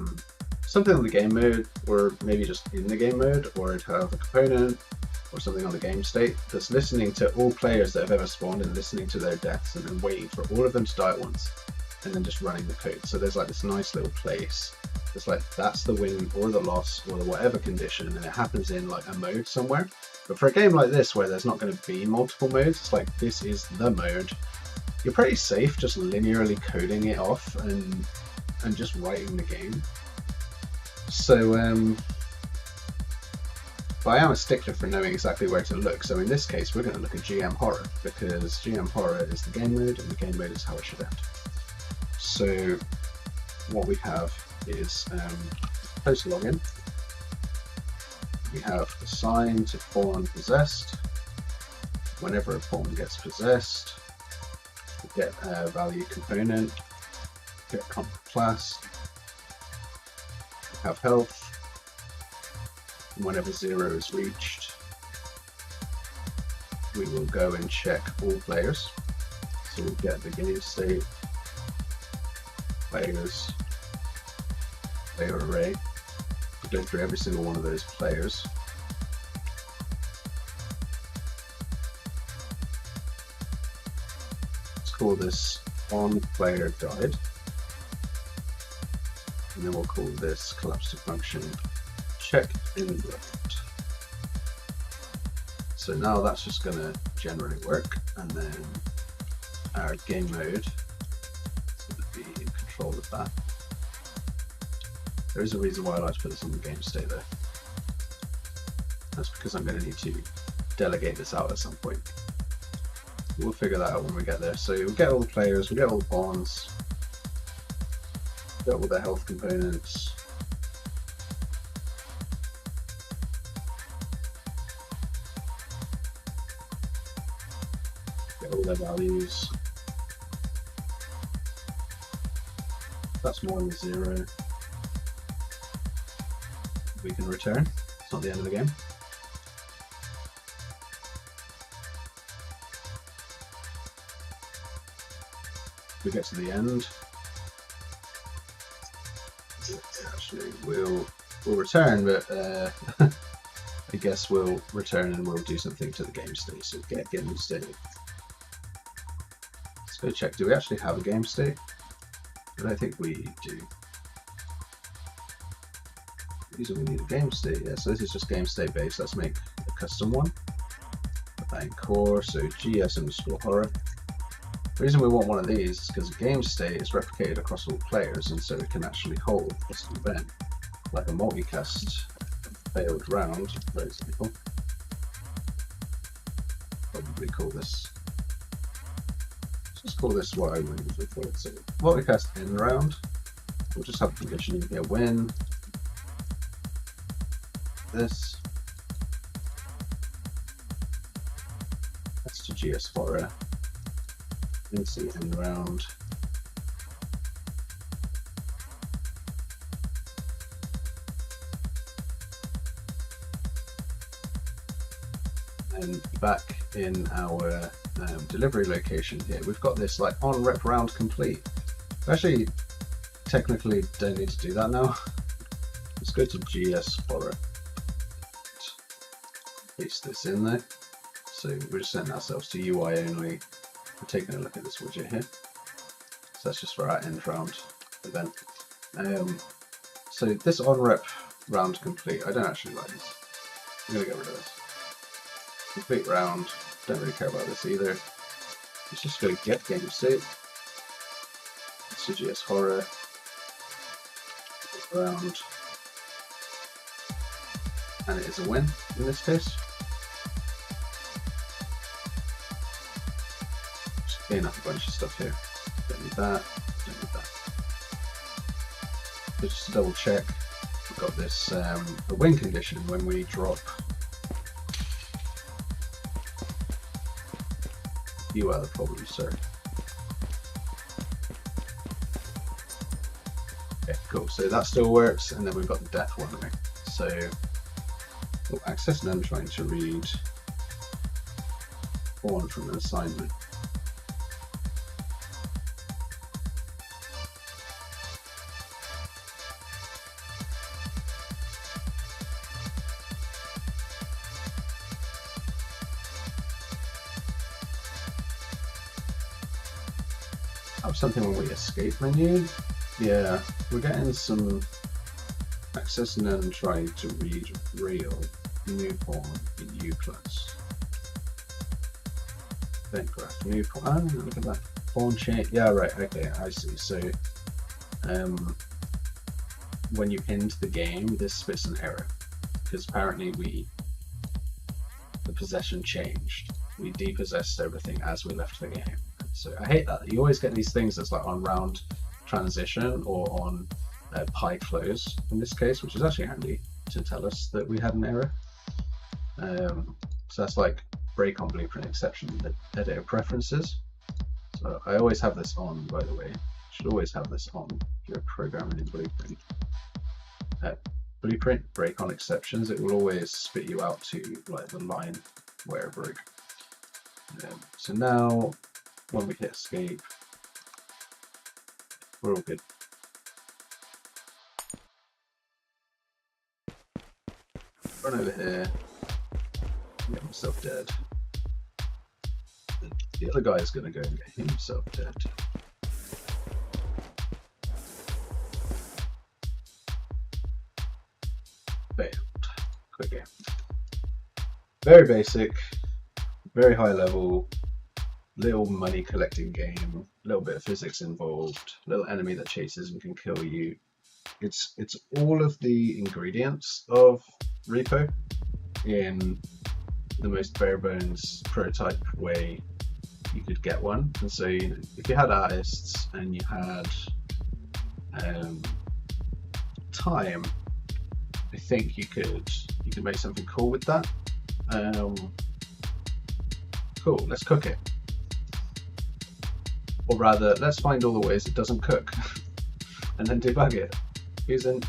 something on the game mode, or maybe just in the game mode, or I'd have a component or something on the game state that's listening to all players that have ever spawned and listening to their deaths and then waiting for all of them to die at once and then just running the code. So there's like this nice little place. It's like that's the win or the loss or the whatever condition, and it happens in like a mode somewhere. But for a game like this where there's not going to be multiple modes, it's like this is the mode. You're pretty safe just linearly coding it off and just writing the game. So but I am a stickler for knowing exactly where to look. So in this case, we're going to look at GM Horror because GM Horror is the game mode and the game mode is how it should end. So what we have is post login. We have assign to pawn possessed. Whenever a pawn gets possessed, we get a value component, get comp class, we have health. And whenever 0 is reached, we will go and check all players. So we'll get the game state, players, player array. We'll go through every single one of those players. Let's call this on player died. And then we'll call this collapsed function check input. So now that's just going to generally work, and then our game mode is going to be in control of that. There is a reason why I like to put this on the game state though. That's because I'm going to need to delegate this out at some point. We'll figure that out when we get there. So we'll get all the players, we'll get all the pawns, get all the health components. All their values. that's more than 0, we can return. It's not the end of the game. We get to the end. Actually, we'll return, but I guess we'll return and we'll do something to the game state. So get game state. Let's go check. Do we actually have a game state? I don't think we do. Usually we need a game state. Yeah, so this is just game state based. Let's make a custom one. Put that in core. So gs_horror. The reason we want one of these is because a game state is replicated across all players, and so it can actually hold this event, like a multicast failed round, for example. Probably call this. Let's just call this what I would usually call it. So multicast end round. We'll just have a condition here: win this. That's to GS horror. Instant end round. And back in our delivery location here, we've got this like on rep round complete. We actually technically don't need to do that now. Let's go to GS horror. Paste this in there. So we're just setting ourselves to UI only. We're taking a look at this widget here. So that's just for our end round event. So this on rep round complete, I don't actually like this. I'm gonna get rid of this. Complete round, don't really care about this either. Let's just go get game state. CGS horror round, and it is a win in this case. Just clean up a bunch of stuff here. Don't need that, don't need that. So just to double check, we've got this a win condition when we drop you are the problem, sir. Okay, cool. So that still works, and then we've got the death one there. So access none trying to read one from an assignment. Something when we escape menu. Yeah, we're getting some access none trying to read real new pawn in U plus. Event graph new pawn. Oh, look at that pawn chain. Yeah, right. Okay, I see. So, when you end the game, this spits an error because apparently the possession changed. We depossessed everything as we left the game. So I hate that. You always get these things that's like on round transition or on pie close in this case, which is actually handy to tell us that we had an error. So that's like break on blueprint exception, the editor preferences. So I always have this on, by the way. Should always have this on if you're programming in blueprint. Blueprint break on exceptions. It will always spit you out to like the line where it broke. So now, when we hit escape, we're all good. Run over here, get myself dead. The other guy is going to go and get himself dead. Failed. Quick game. Very basic, very high level. Little money collecting game, a little bit of physics involved, little enemy that chases and can kill you. It's all of the ingredients of Repo in the most bare bones prototype way you could get one. And so if you had artists and you had time, I think you could make something cool with that. Cool, let's cook it. Or rather, let's find all the ways it doesn't cook. and then debug it. Who's in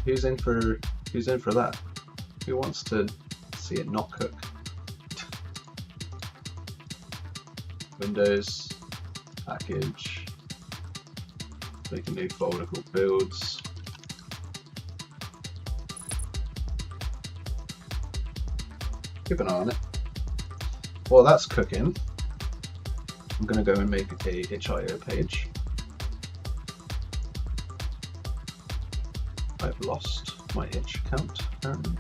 for that? Who wants to see it not cook? Windows, package, make a new folder called builds. Keep an eye on it. While that's cooking, I'm going to go and make a itch.io page. I've lost my itch account apparently.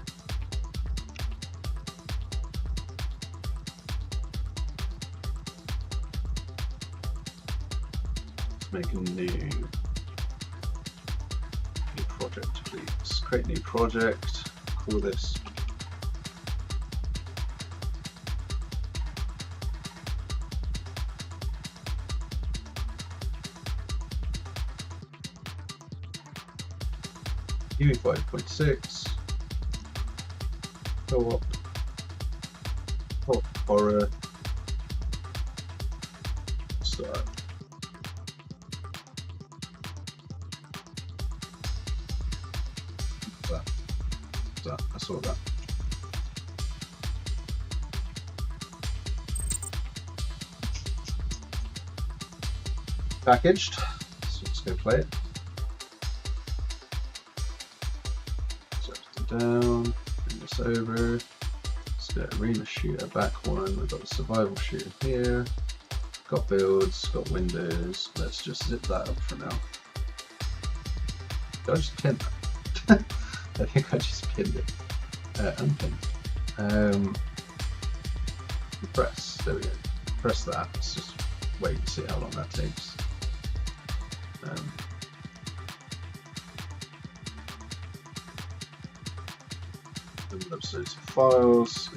Make a new project, please. Create new project. Call this UI 5.6 co-op horror start. I saw that. Packaged. So let's go play it. Down, bring this over. Let's get arena shooter back one. We've got the survival shooter here. Got builds, got windows. Let's just zip that up for now. Did I just pin that? I think I just pinned it. Unpinned. Press. There we go. Press that. Let's just wait and see how long that takes. Uploads of files.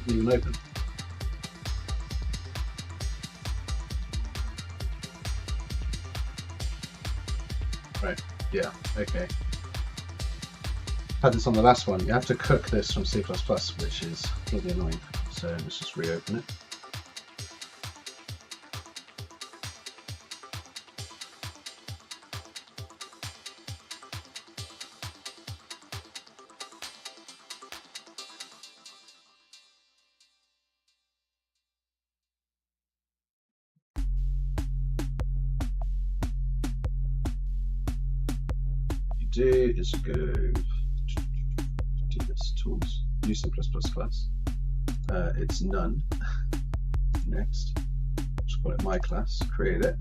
Even open. Right, yeah, okay. Had this on the last one. You have to cook this from C++, which is really annoying. So let's just reopen it. Do is go do this tools, new C++ class. It's none. Next, just call it my class, create it.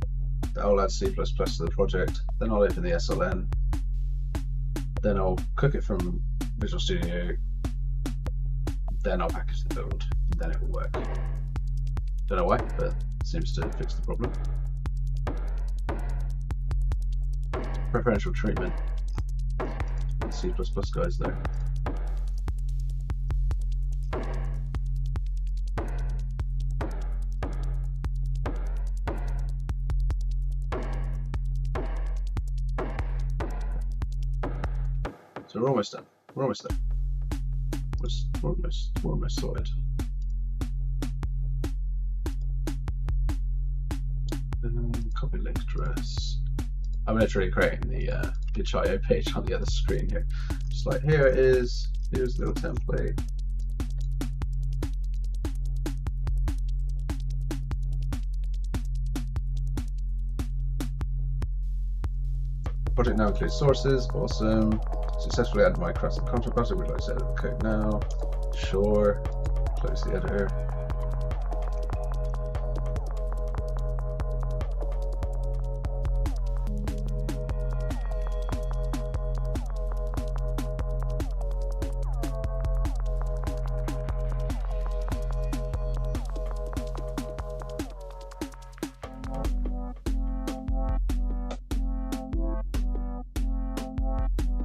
I'll add C++ to the project, then I'll open the SLN, then I'll cook it from Visual Studio, then I'll package the build, and then it will work. Don't know why, but it seems to fix the problem. Preferential treatment. C++ guys there. So we're almost done. We're almost there. We're almost sorted. Copy link address. I'm literally creating the itch.io page on the other screen here. Just like, here it is. Here's a little template. Project now includes sources. Awesome. Successfully added my custom content button. Would like to edit the code now. Sure. Close the editor.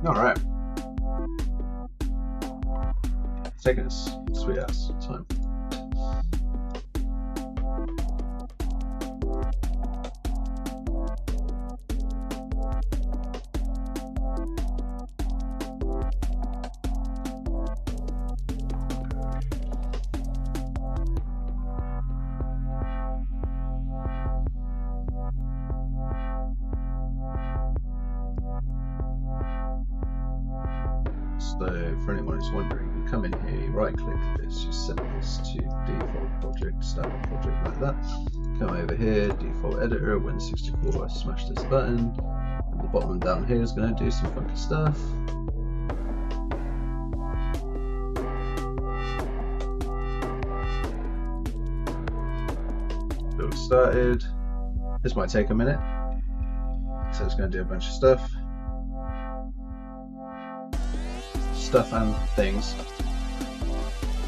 All right. It's taking us sweet ass time. So for anyone who's wondering, you come in here, you right click this, you set this to default project, standard project like that. Come over here, default editor, Win64, smash this button. And the bottom down here is going to do some funky stuff. Build started. This might take a minute. So it's going to do a bunch of stuff. Stuff and things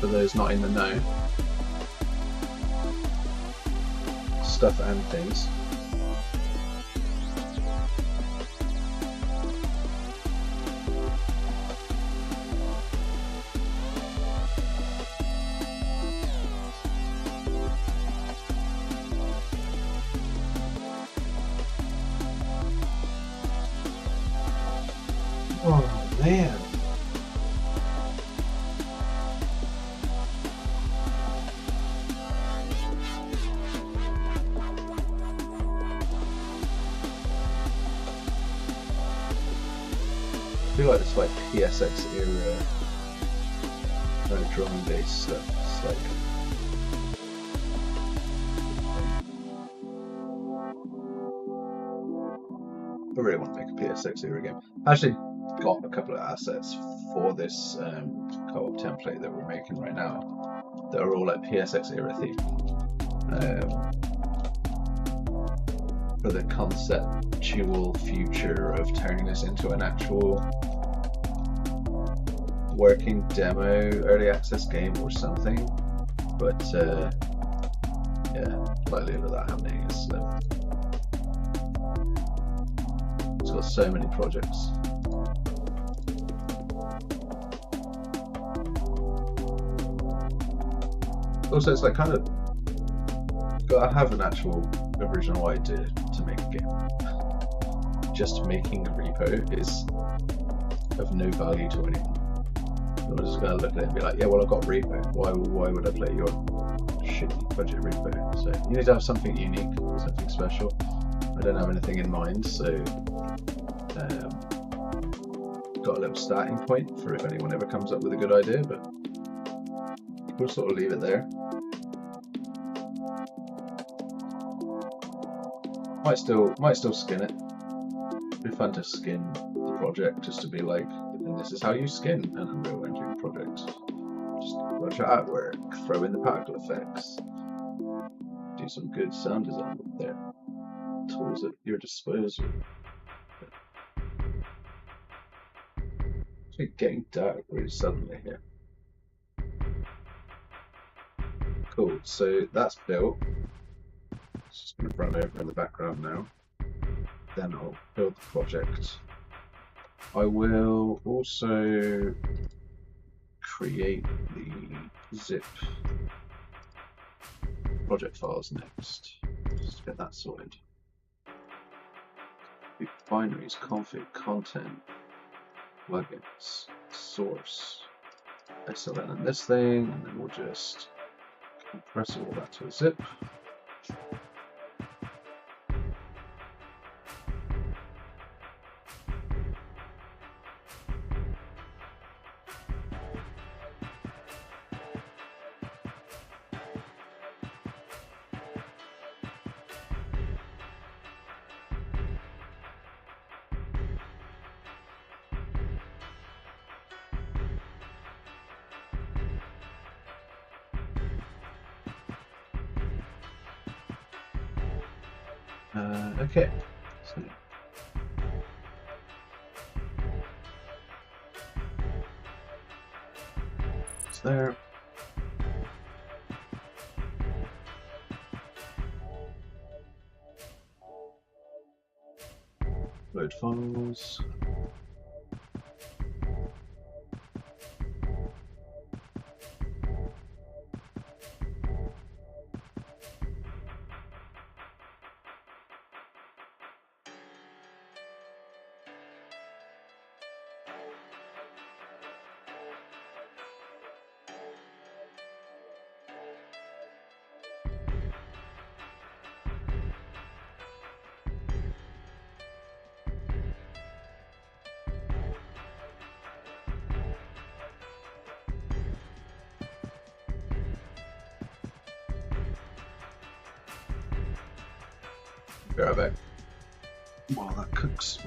for those not in the know. Stuff and things. Oh man. I feel like it's like PSX era kind of drum based stuff. It's like I really want to make a PSX era game. I actually got a couple of assets for this co-op template that we're making right now that are all like PSX era themed. For the conceptual future of turning this into an actual working demo early access game or something, but yeah, likelihood of that happening is slim. It's got so many projects. Also, it's like kind of gotta have an actual original idea to make a game. Just making a repo is of no value to anyone. I'm just gonna look at it and be like, yeah, well, I've got repo. Why would I play your shitty budget repo? So you need to have something unique, something special. I don't have anything in mind, so got a little starting point for if anyone ever comes up with a good idea, but we'll sort of leave it there. Might still skin it. It'd be fun to skin the project just to be like, and this is how you skin an Unreal Engine project. Just watch your artwork, throw in the particle effects, do some good sound design with their tools at your disposal. It's getting dark really suddenly here. Cool, so that's built. It's just going to run over in the background now. Then I'll build the project. I will also create the zip project files next. Just get that sorted. Binaries, config, content. plugins, source, SLN and this thing, and then we'll just compress all that to a zip. Okay, so it's there. Load files. Be right back while that cooks.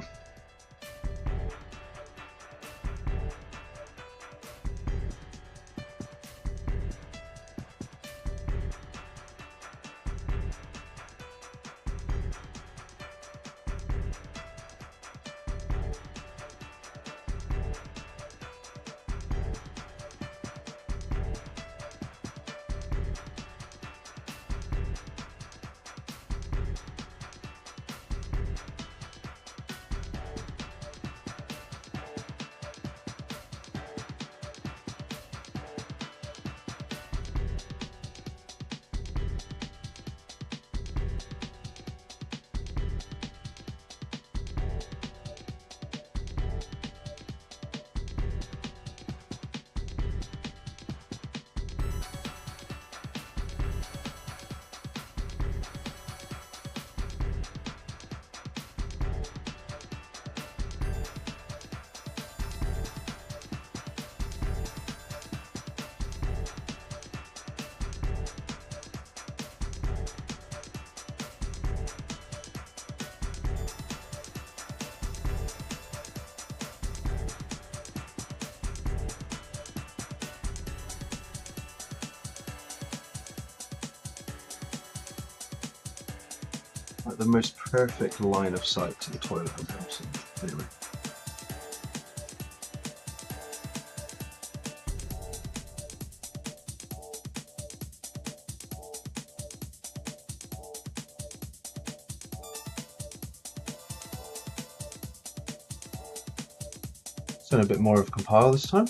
Like the most perfect line of sight to the toilet I've ever seen. Anyway. Let's do a bit more of compile this time.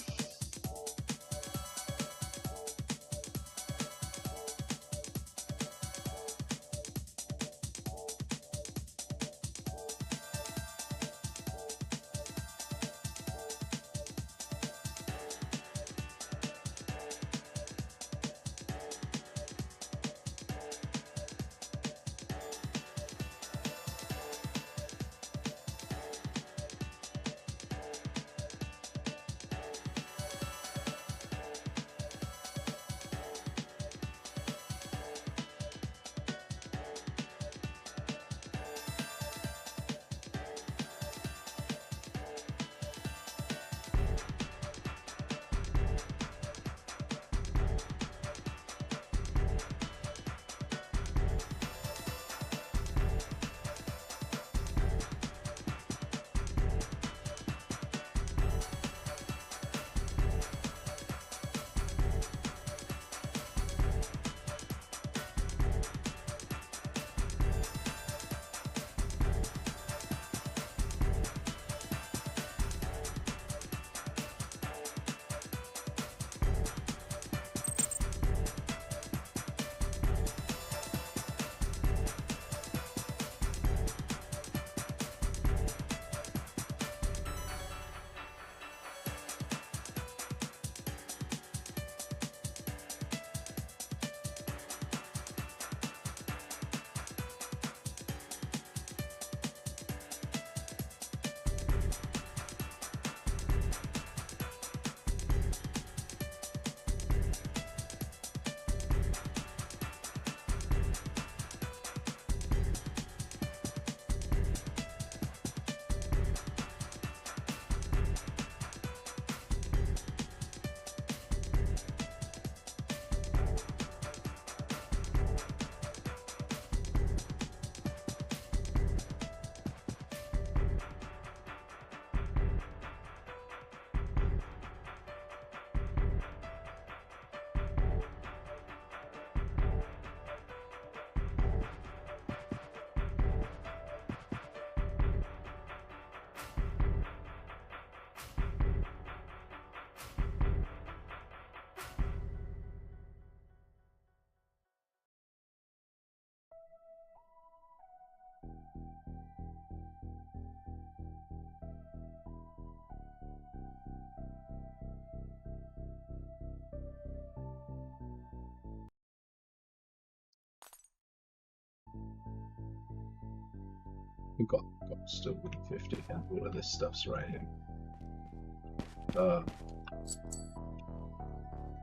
We've got still 50 and all of this stuff's right here.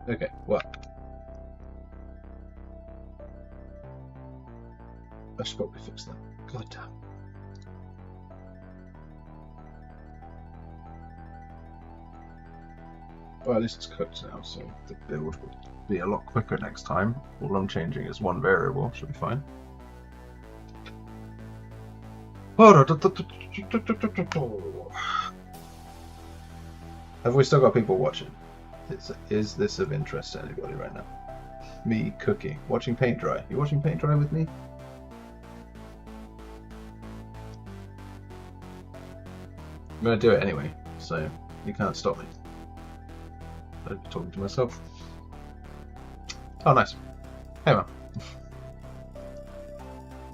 Okay, well. I should probably fix that. God damn. Well, at least it's cooked now, so the build will be a lot quicker next time. All I'm changing is one variable, should be fine. Have we still got people watching? Is this of interest to anybody right now? Me cooking, watching paint dry. You watching paint dry with me? I'm gonna do it anyway, so you can't stop me. I'm talking to myself. Oh, nice. Hey, man.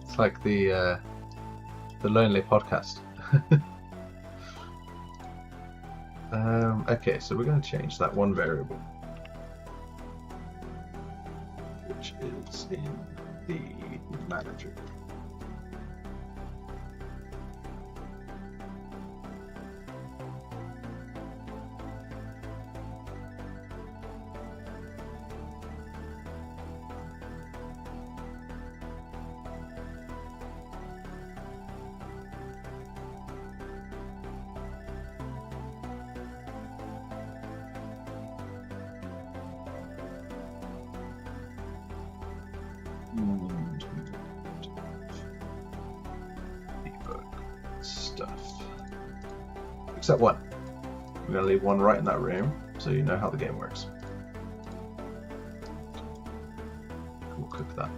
It's like the Lonely Podcast. Okay, so we're going to change that one variable, which is in the manager. Stuff. Except one. We're going to leave one right in that room so you know how the game works. We'll cook that.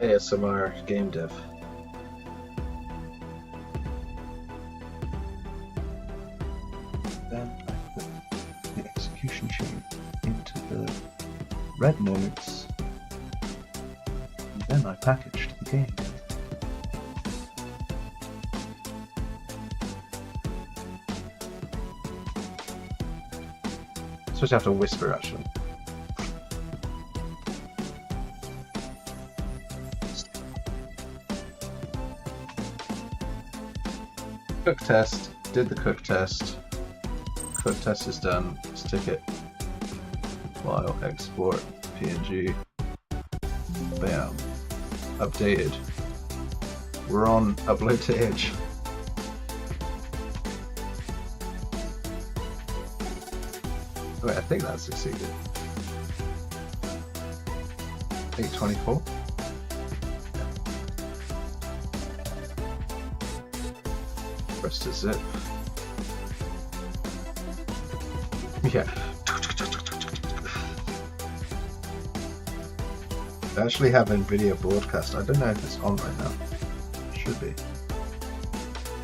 ASMR game dev. Then I put the execution chain into the red nodes, and then I packaged the game. I suppose you have to whisper actually. Cook test, did the cook test. Cook test is done. Let's tick it. File, export, PNG. Bam. Updated. We're on upload to Edge. Wait, I think that succeeded. 824. Press to zip. Yeah. I actually have NVIDIA Broadcast. I don't know if it's on right now. It should be.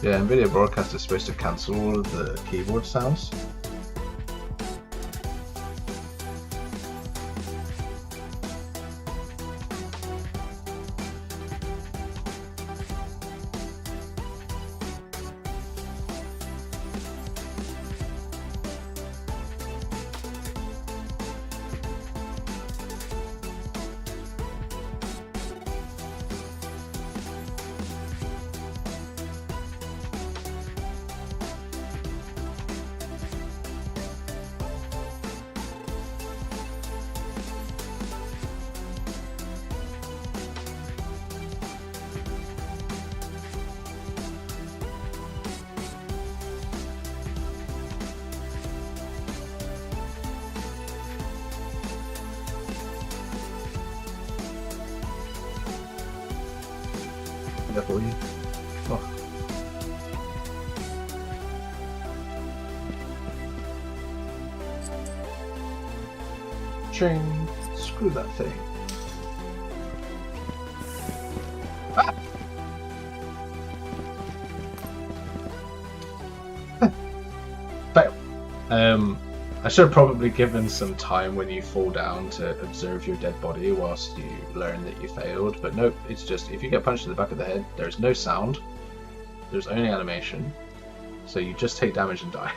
Yeah, NVIDIA Broadcast is supposed to cancel all of the keyboard sounds. For you. Oh. Chain. Screw that thing. Ah! Fail. I should have probably given some time when you fall down to observe your dead body whilst you learn that you failed, but nope, it's just if you get punched in the back of the head, there's no sound, there's only animation, so you just take damage and die.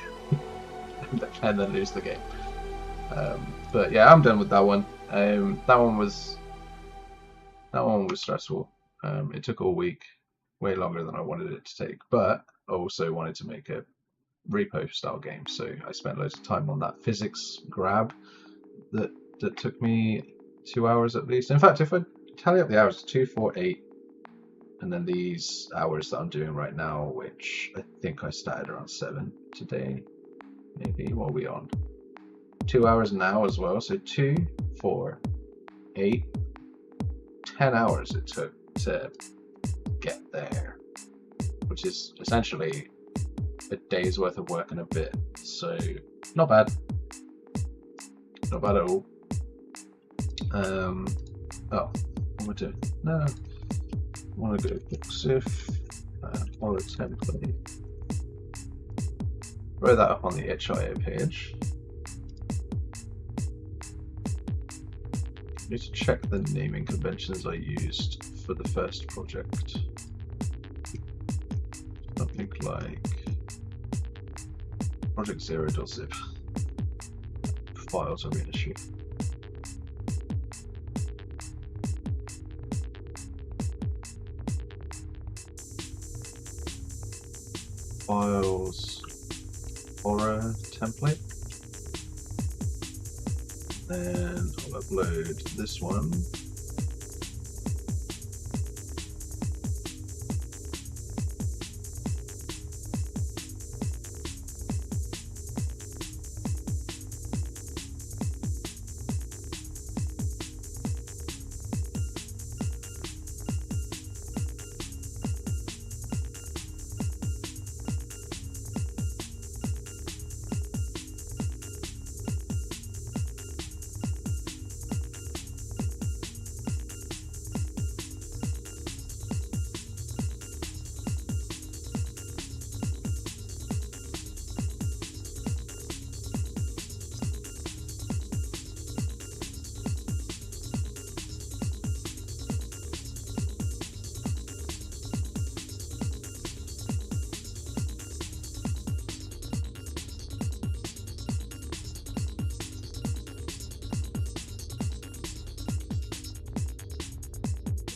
and then lose the game. But yeah, I'm done with that one. That one was stressful. It took all week, way longer than I wanted it to take. But I also wanted to make a repo style game, so I spent loads of time on that physics grab that took me 2 hours at least. In fact, if I tally up the hours, 2, 4, 8, and then these hours that I'm doing right now, which I think I started around 7 today, maybe. What are we on? 2 hours now as well. So 2, 4, 8, 10 hours it took to get there, which is essentially a day's worth of work and a bit. So not bad. Not bad at all. Oh, what am I doing? No, I want to go Booksif, follow template. Throw that up on the itch.io page. I need to check the naming conventions I used for the first project. Something like project 0.zip. Files are an issue. Files horror template. And I'll upload this one.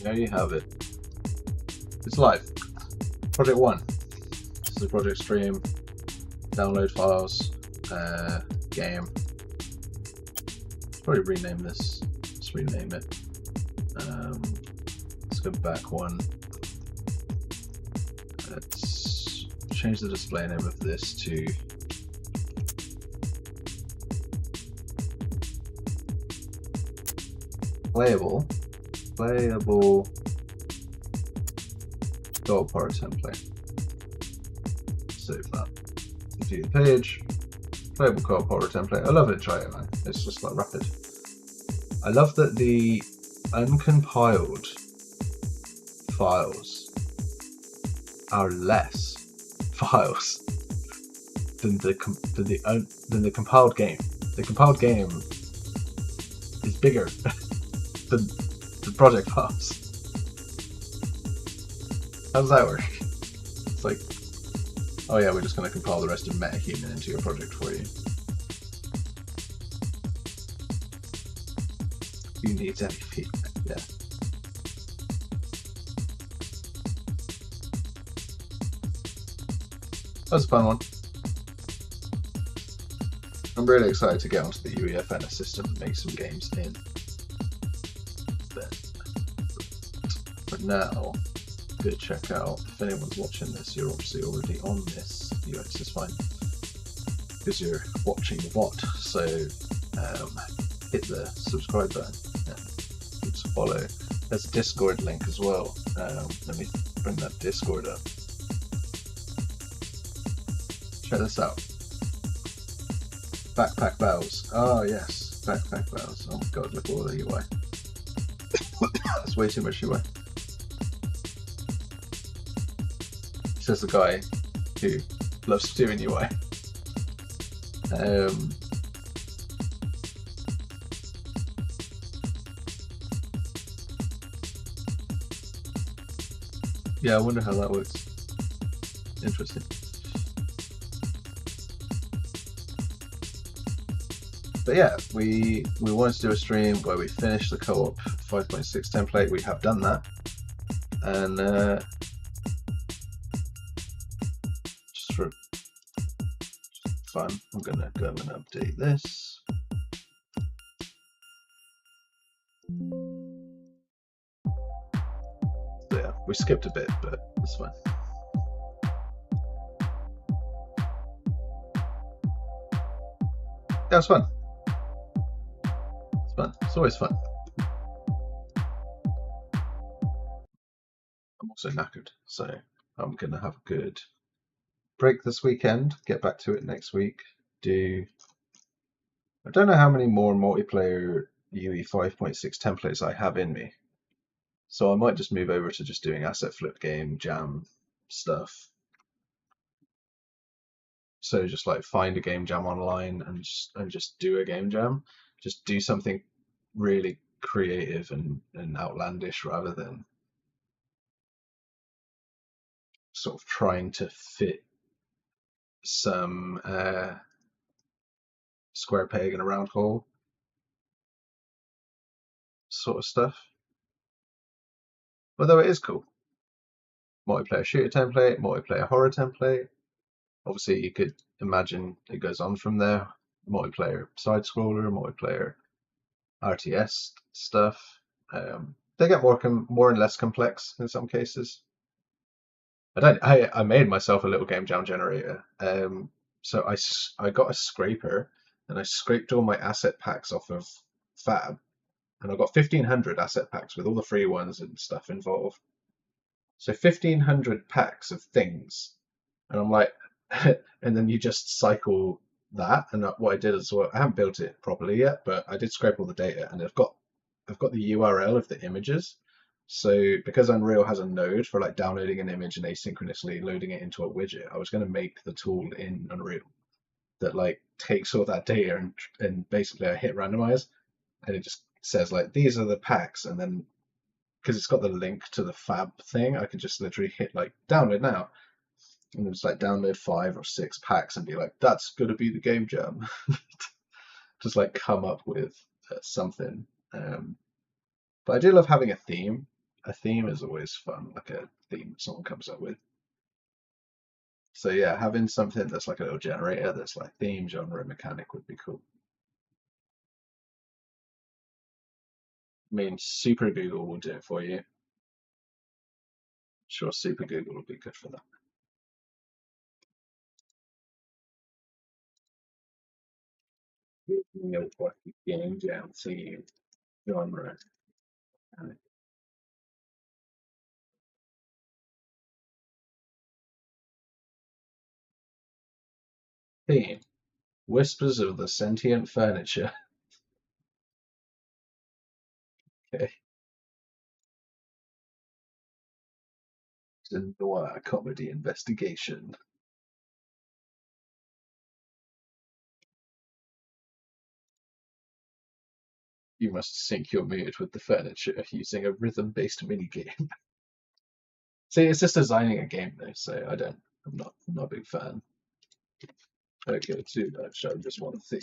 There you have it. It's live. Project 1. This is a project stream. Download files. Game. Probably rename this. Let's rename it. Let's go back one. Let's change the display name of this to playable gold power template. Save that. View the page. Playable gold power template. I love it. Try it, man. It's just like rapid. I love that the uncompiled files are less files than the compiled game. The compiled game is bigger than the project files. How does that work? It's like, oh yeah, we're just going to compile the rest of MetaHuman into your project for you. Who needs any feedback? Yeah. That was a fun one. I'm really excited to get onto the UEFN system and make some games in. But now, go check out, if anyone's watching this, you're obviously already on this. UX is fine, because you're watching the bot, so hit the subscribe button and follow. There's a Discord link as well. Let me bring that Discord up. Check this out. Backpack Bows. Oh yes, Backpack Bows. Oh my god, look at all the UI. That's way too much UI. Says the guy who loves doing UI. Yeah, I wonder how that works. Interesting. But yeah, we wanted to do a stream where we finish the co-op 5.6 template. We have done that, and just for fun, I'm gonna go and update this. So yeah, we skipped a bit, but it's fine. Yeah, it's fun. It's fun. It's always fun. I'm also knackered, so I'm gonna have a good break this weekend. Get back to it next week. I don't know how many more multiplayer UE 5.6 templates I have in me, so I might just move over to just doing asset flip game jam stuff. So just like find a game jam online and just do a game jam. Just do something really creative and outlandish rather than sort of trying to fit some square peg in a round hole sort of stuff. Although it is cool. Multiplayer shooter template, multiplayer horror template. Obviously, you could imagine it goes on from there. Multiplayer side scroller, multiplayer RTS stuff. They get more and less complex in some cases. I made myself a little game jam generator. So I got a scraper and I scraped all my asset packs off of Fab, and I got 1,500 asset packs with all the free ones and stuff involved. So 1,500 packs of things, and I'm like, and then you just cycle that. And what I did is, well, I haven't built it properly yet, but I did scrape all the data, and I've got the URL of the images. So because Unreal has a node for like downloading an image and asynchronously loading it into a widget, I was going to make the tool in Unreal that like takes all that data and basically I hit randomize and it just says like these are the packs, and then because it's got the link to the Fab thing, I can just literally hit like download now, and it's like download 5 or 6 packs and be like, that's gonna be the game jam. Just like come up with something. But I do love having a theme. A theme is always fun, like a theme someone comes up with. So yeah, having something that's like a little generator that's like theme, genre, and mechanic would be cool. I mean, Super Google will do it for you. Sure, Super Google will be good for that. Game jam theme, genre. Theme. Whispers of the Sentient Furniture. Okay. It's a noir comedy investigation. You must sync your mood with the furniture using a rhythm-based minigame. See, it's just designing a game though, so I'm not a big fan. Okay, too much. I just want to see.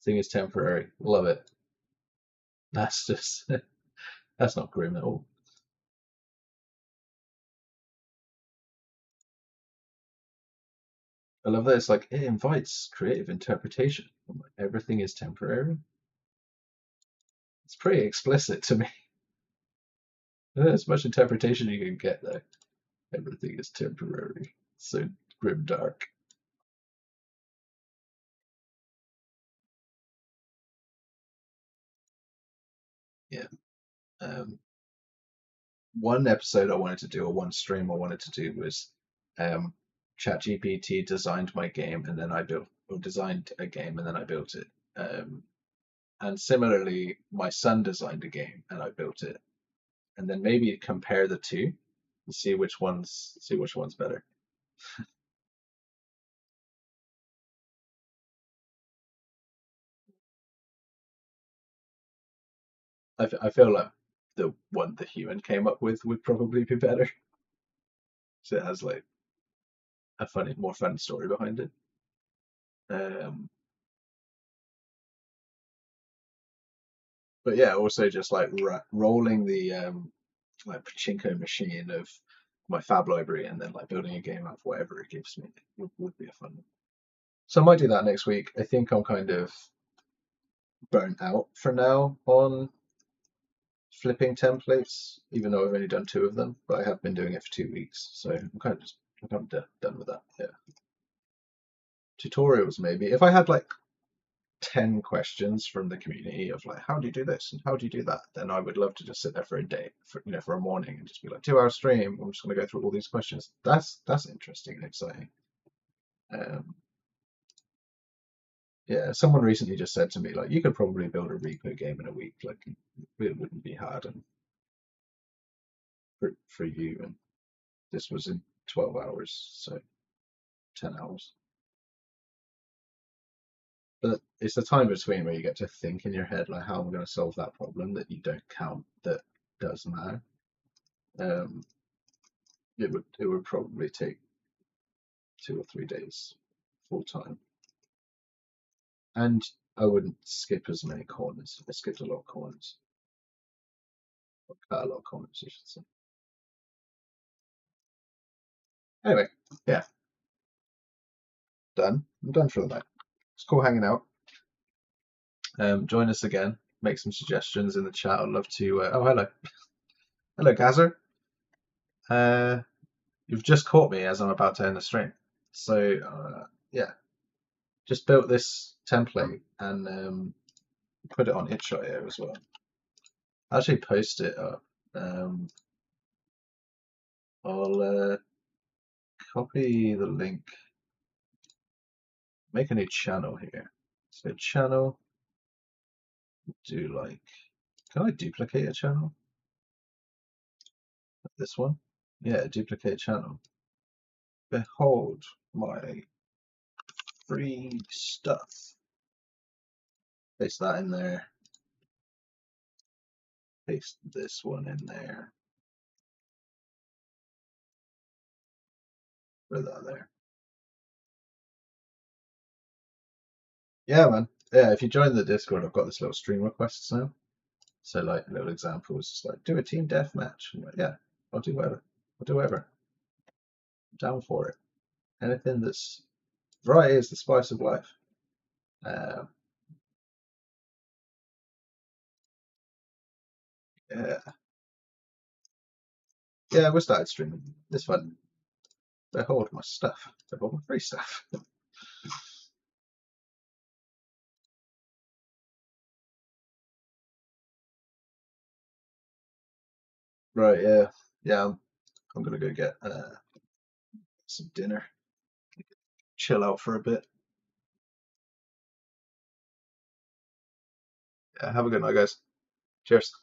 Thing is temporary. Love it. That's just that's not grim at all. I love that it's like it invites creative interpretation. Everything is temporary. It's pretty explicit to me. As much interpretation you can get though. Everything is temporary. So grim dark. Yeah. One episode I wanted to do, or one stream I wanted to do, was ChatGPT designed my game and then I built, or designed a game and then I built it. And similarly, my son designed a game and I built it. And then maybe compare the two and see which one's better. I feel like the one the human came up with would probably be better. So it has like a more fun story behind it. Um, but yeah, also just like rolling the like pachinko machine of my fab library and then like building a game out of whatever it gives me would be a fun one. So I might do that next week. I think I'm kind of burnt out for now on flipping templates, even though I've only done 2 of them, but I have been doing it for 2 weeks, so I'm kind of done with that. Yeah, tutorials maybe. If I had like 10 questions from the community of like, how do you do this and how do you do that, then I would love to just sit there for a day, for a morning, and just be like 2 hour stream. I'm just going to go through all these questions. That's interesting and exciting. Um, yeah, someone recently just said to me like, you could probably build a repo game in a week. Like, it wouldn't be hard and for you. And this was in 12 hours, so 10 hours. But it's the time between where you get to think in your head like, how am I going to solve that problem that you don't count that does matter. Um, it would probably take 2 or 3 days full time, and I wouldn't skip as many corners. I skipped a lot of corners, or cut a lot of corners, I should say. Anyway, yeah, done. I'm done for the night. It's cool hanging out. Join us again. Make some suggestions in the chat. I'd love to. Oh, hello, hello, Gazer. You've just caught me as I'm about to end the stream. So yeah, just built this template and put it on itch.io as well. I'll actually post it up. I'll copy the link, make a new channel here. So channel, do like, can I duplicate a channel? This one? Yeah, duplicate channel. Behold my free stuff. Paste that in there. Paste this one in there. Put that there. Yeah, man. Yeah, if you join the Discord, I've got this little stream requests now. So like little examples, just like do a team deathmatch. I'm like, yeah, I'll do whatever. I'll do whatever. I'm down for it. Anything that's variety is the spice of life. Yeah, yeah. We started streaming this one. Behold my stuff. Behold my free stuff. Right. Yeah. Yeah. I'm gonna go get some dinner. Chill out for a bit. Yeah, have a good night, guys. Cheers.